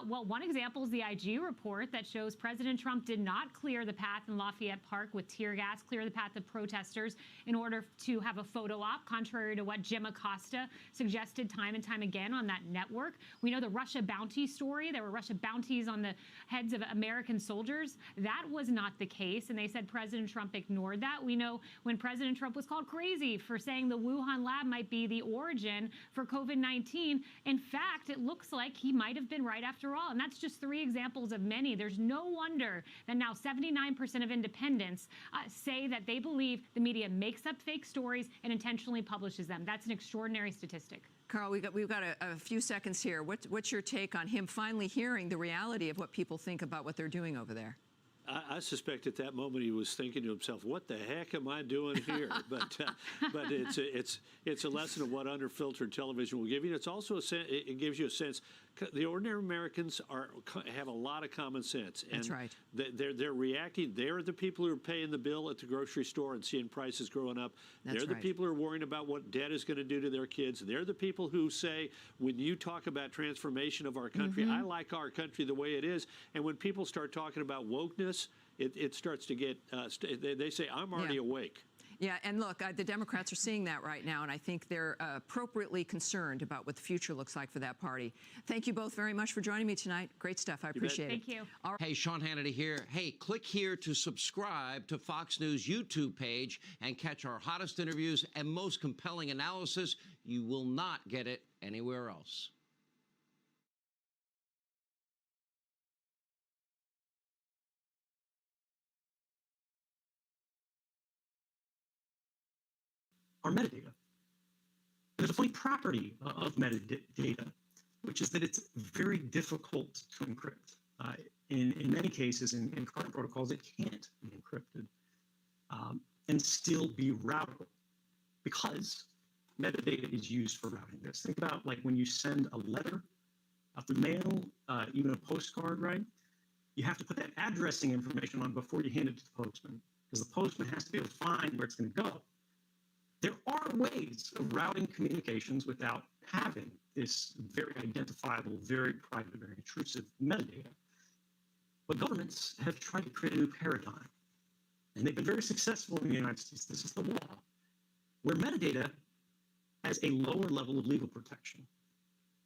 Well, one example is the IG report that shows President Trump did not clear the path in Lafayette Park with tear gas, clear the path of protesters in order to have a photo op, contrary to what Jim Acosta suggested time and time again on that network. We know the Russia bounty story. There were Russia bounties on the heads of American soldiers. That was not the case, and they said President Trump ignored that. We know when President Trump was called crazy for saying the Wuhan lab might be the origin for COVID-19. In fact, it looks like he might have been right after all, and that's just 3 examples of many. There's no wonder that now 79% of independents say that they believe the media makes up fake stories and intentionally publishes them. That's an extraordinary statistic. Carl, we've got a few seconds here. What's your take on him finally hearing the reality of what people think about what they're doing over there? I suspect at that moment he was thinking to himself, "What the heck am I doing here?" but it's a lesson of what unfiltered television will give you. It's also it gives you a sense. The ordinary Americans have a lot of common sense, and that's right. They're reacting. They're the people who are paying the bill at the grocery store and seeing prices growing up. They're the people who are worrying about what debt is going to do to their kids. They're the people who say, when you talk about transformation of our country, I like our country the way it is. And when people start talking about wokeness, it starts to get. They say, "I'm already awake." Yeah, and look, the Democrats are seeing that right now, and I think they're appropriately concerned about what the future looks like for that party. Thank you both very much for joining me tonight. Great stuff. I appreciate it. Thank you. Hey, Sean Hannity here. Hey, click here to subscribe to Fox News YouTube page and catch our hottest interviews and most compelling analysis. You will not get it anywhere else. Our metadata. There's a funny property of metadata, which is that it's very difficult to encrypt. In many cases, in current protocols, it can't be encrypted and still be routable because metadata is used for routing this. Think about like when you send a letter through mail, even a postcard, right? You have to put that addressing information on before you hand it to the postman because the postman has to be able to find where it's going to go. There are ways of routing communications without having this very identifiable, very private, very intrusive metadata. But governments have tried to create a new paradigm, and they've been very successful in the United States. This is the law, where metadata has a lower level of legal protection,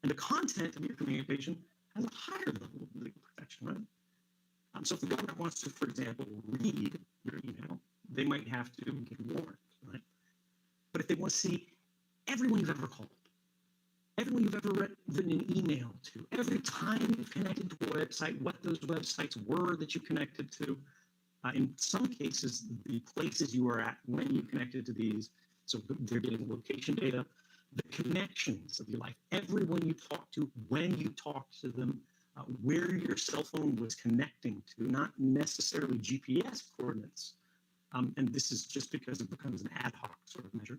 and the content of your communication has a higher level of legal protection, right? So if the government wants to, for example, read your email, they might have to get a warrant, right? But if they want to see everyone you've ever called, everyone you've ever written an email to, every time you've connected to a website, what those websites were that you connected to, in some cases, the places you were at when you connected to these, so they're getting location data, the connections of your life, everyone you talked to, when you talked to them, where your cell phone was connecting to, not necessarily GPS coordinates. And this is just because it becomes an ad hoc sort of measure.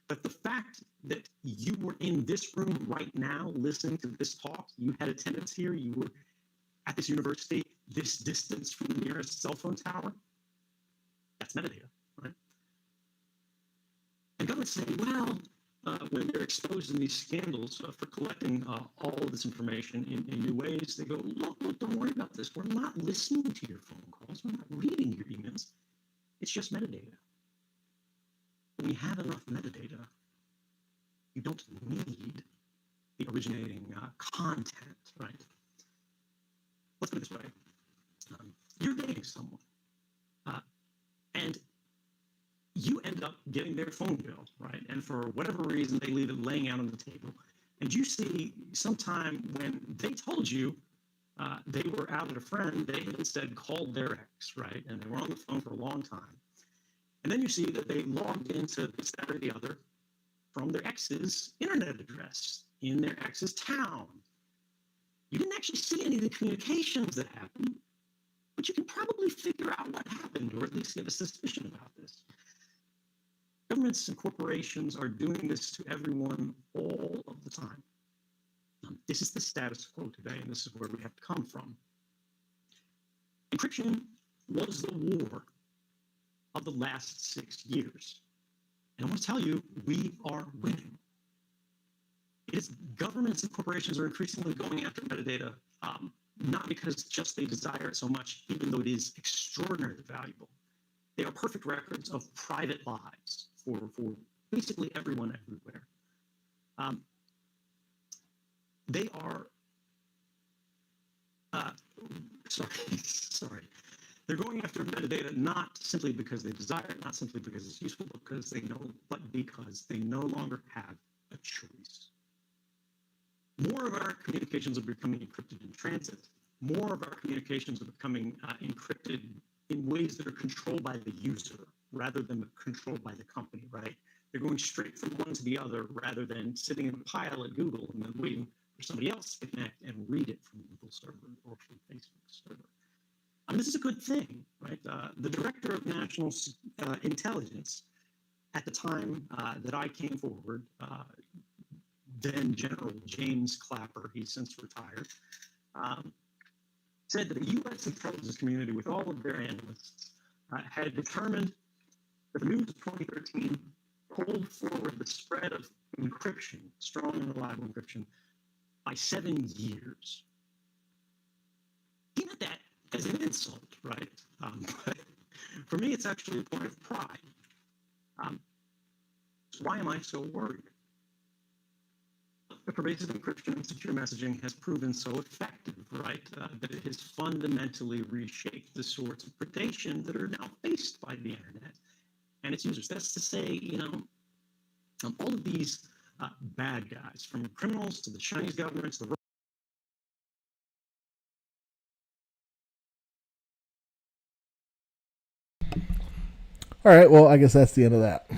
But the fact that you were in this room right now listening to this talk, you had attendance here, you were at this university, this distance from the nearest cell phone tower, that's metadata, right? And governments say, well, when they're exposed in these scandals for collecting all of this information in new ways, they go, look, don't worry about this. We're not listening to your phone calls. We're not reading your emails. It's just metadata. When you have enough metadata, you don't need the originating content, right? Let's put it this way. You're dating someone, and you end up getting their phone bill, right? And for whatever reason, they leave it laying out on the table. And you see sometime when they told you they were out at a friend, they had instead called their ex, right? And they were on the phone for a long time. And then you see that they logged into this, that, or the other from their ex's internet address in their ex's town. You didn't actually see any of the communications that happened, but you can probably figure out what happened, or at least get a suspicion about this. Governments and corporations are doing this to everyone all of the time. This is the status quo today, and this is where we have to come from. Encryption was the war of the last 6 years. And I want to tell you, we are winning. It is governments and corporations are increasingly going after metadata, not because just they desire it so much, even though it is extraordinarily valuable. They are perfect records of private lives for basically everyone everywhere. They are, sorry. They're going after metadata not simply because they desire it, not simply because it's useful, because they know, but because they no longer have a choice. More of our communications are becoming encrypted in transit. More of our communications are becoming encrypted in ways that are controlled by the user rather than controlled by the company, right? They're going straight from one to the other rather than sitting in a pile at Google and then waiting for somebody else to connect and read it from Google server or from Facebook server. And this is a good thing, right? The director of national intelligence at the time that I came forward, then General James Clapper, he's since retired, said that the U.S. intelligence community, with all of their analysts, had determined that the news of 2013 pulled forward the spread of encryption, strong and reliable encryption, by 7 years. He meant that as an insult, right? But for me, it's actually a point of pride. So why am I so worried? The pervasive encryption and secure messaging has proven so effective, right, that it has fundamentally reshaped the sorts of predation that are now faced by the internet and its users. That's to say, all of these bad guys, from criminals to the Chinese government to the All right, well, I guess that's the end of that.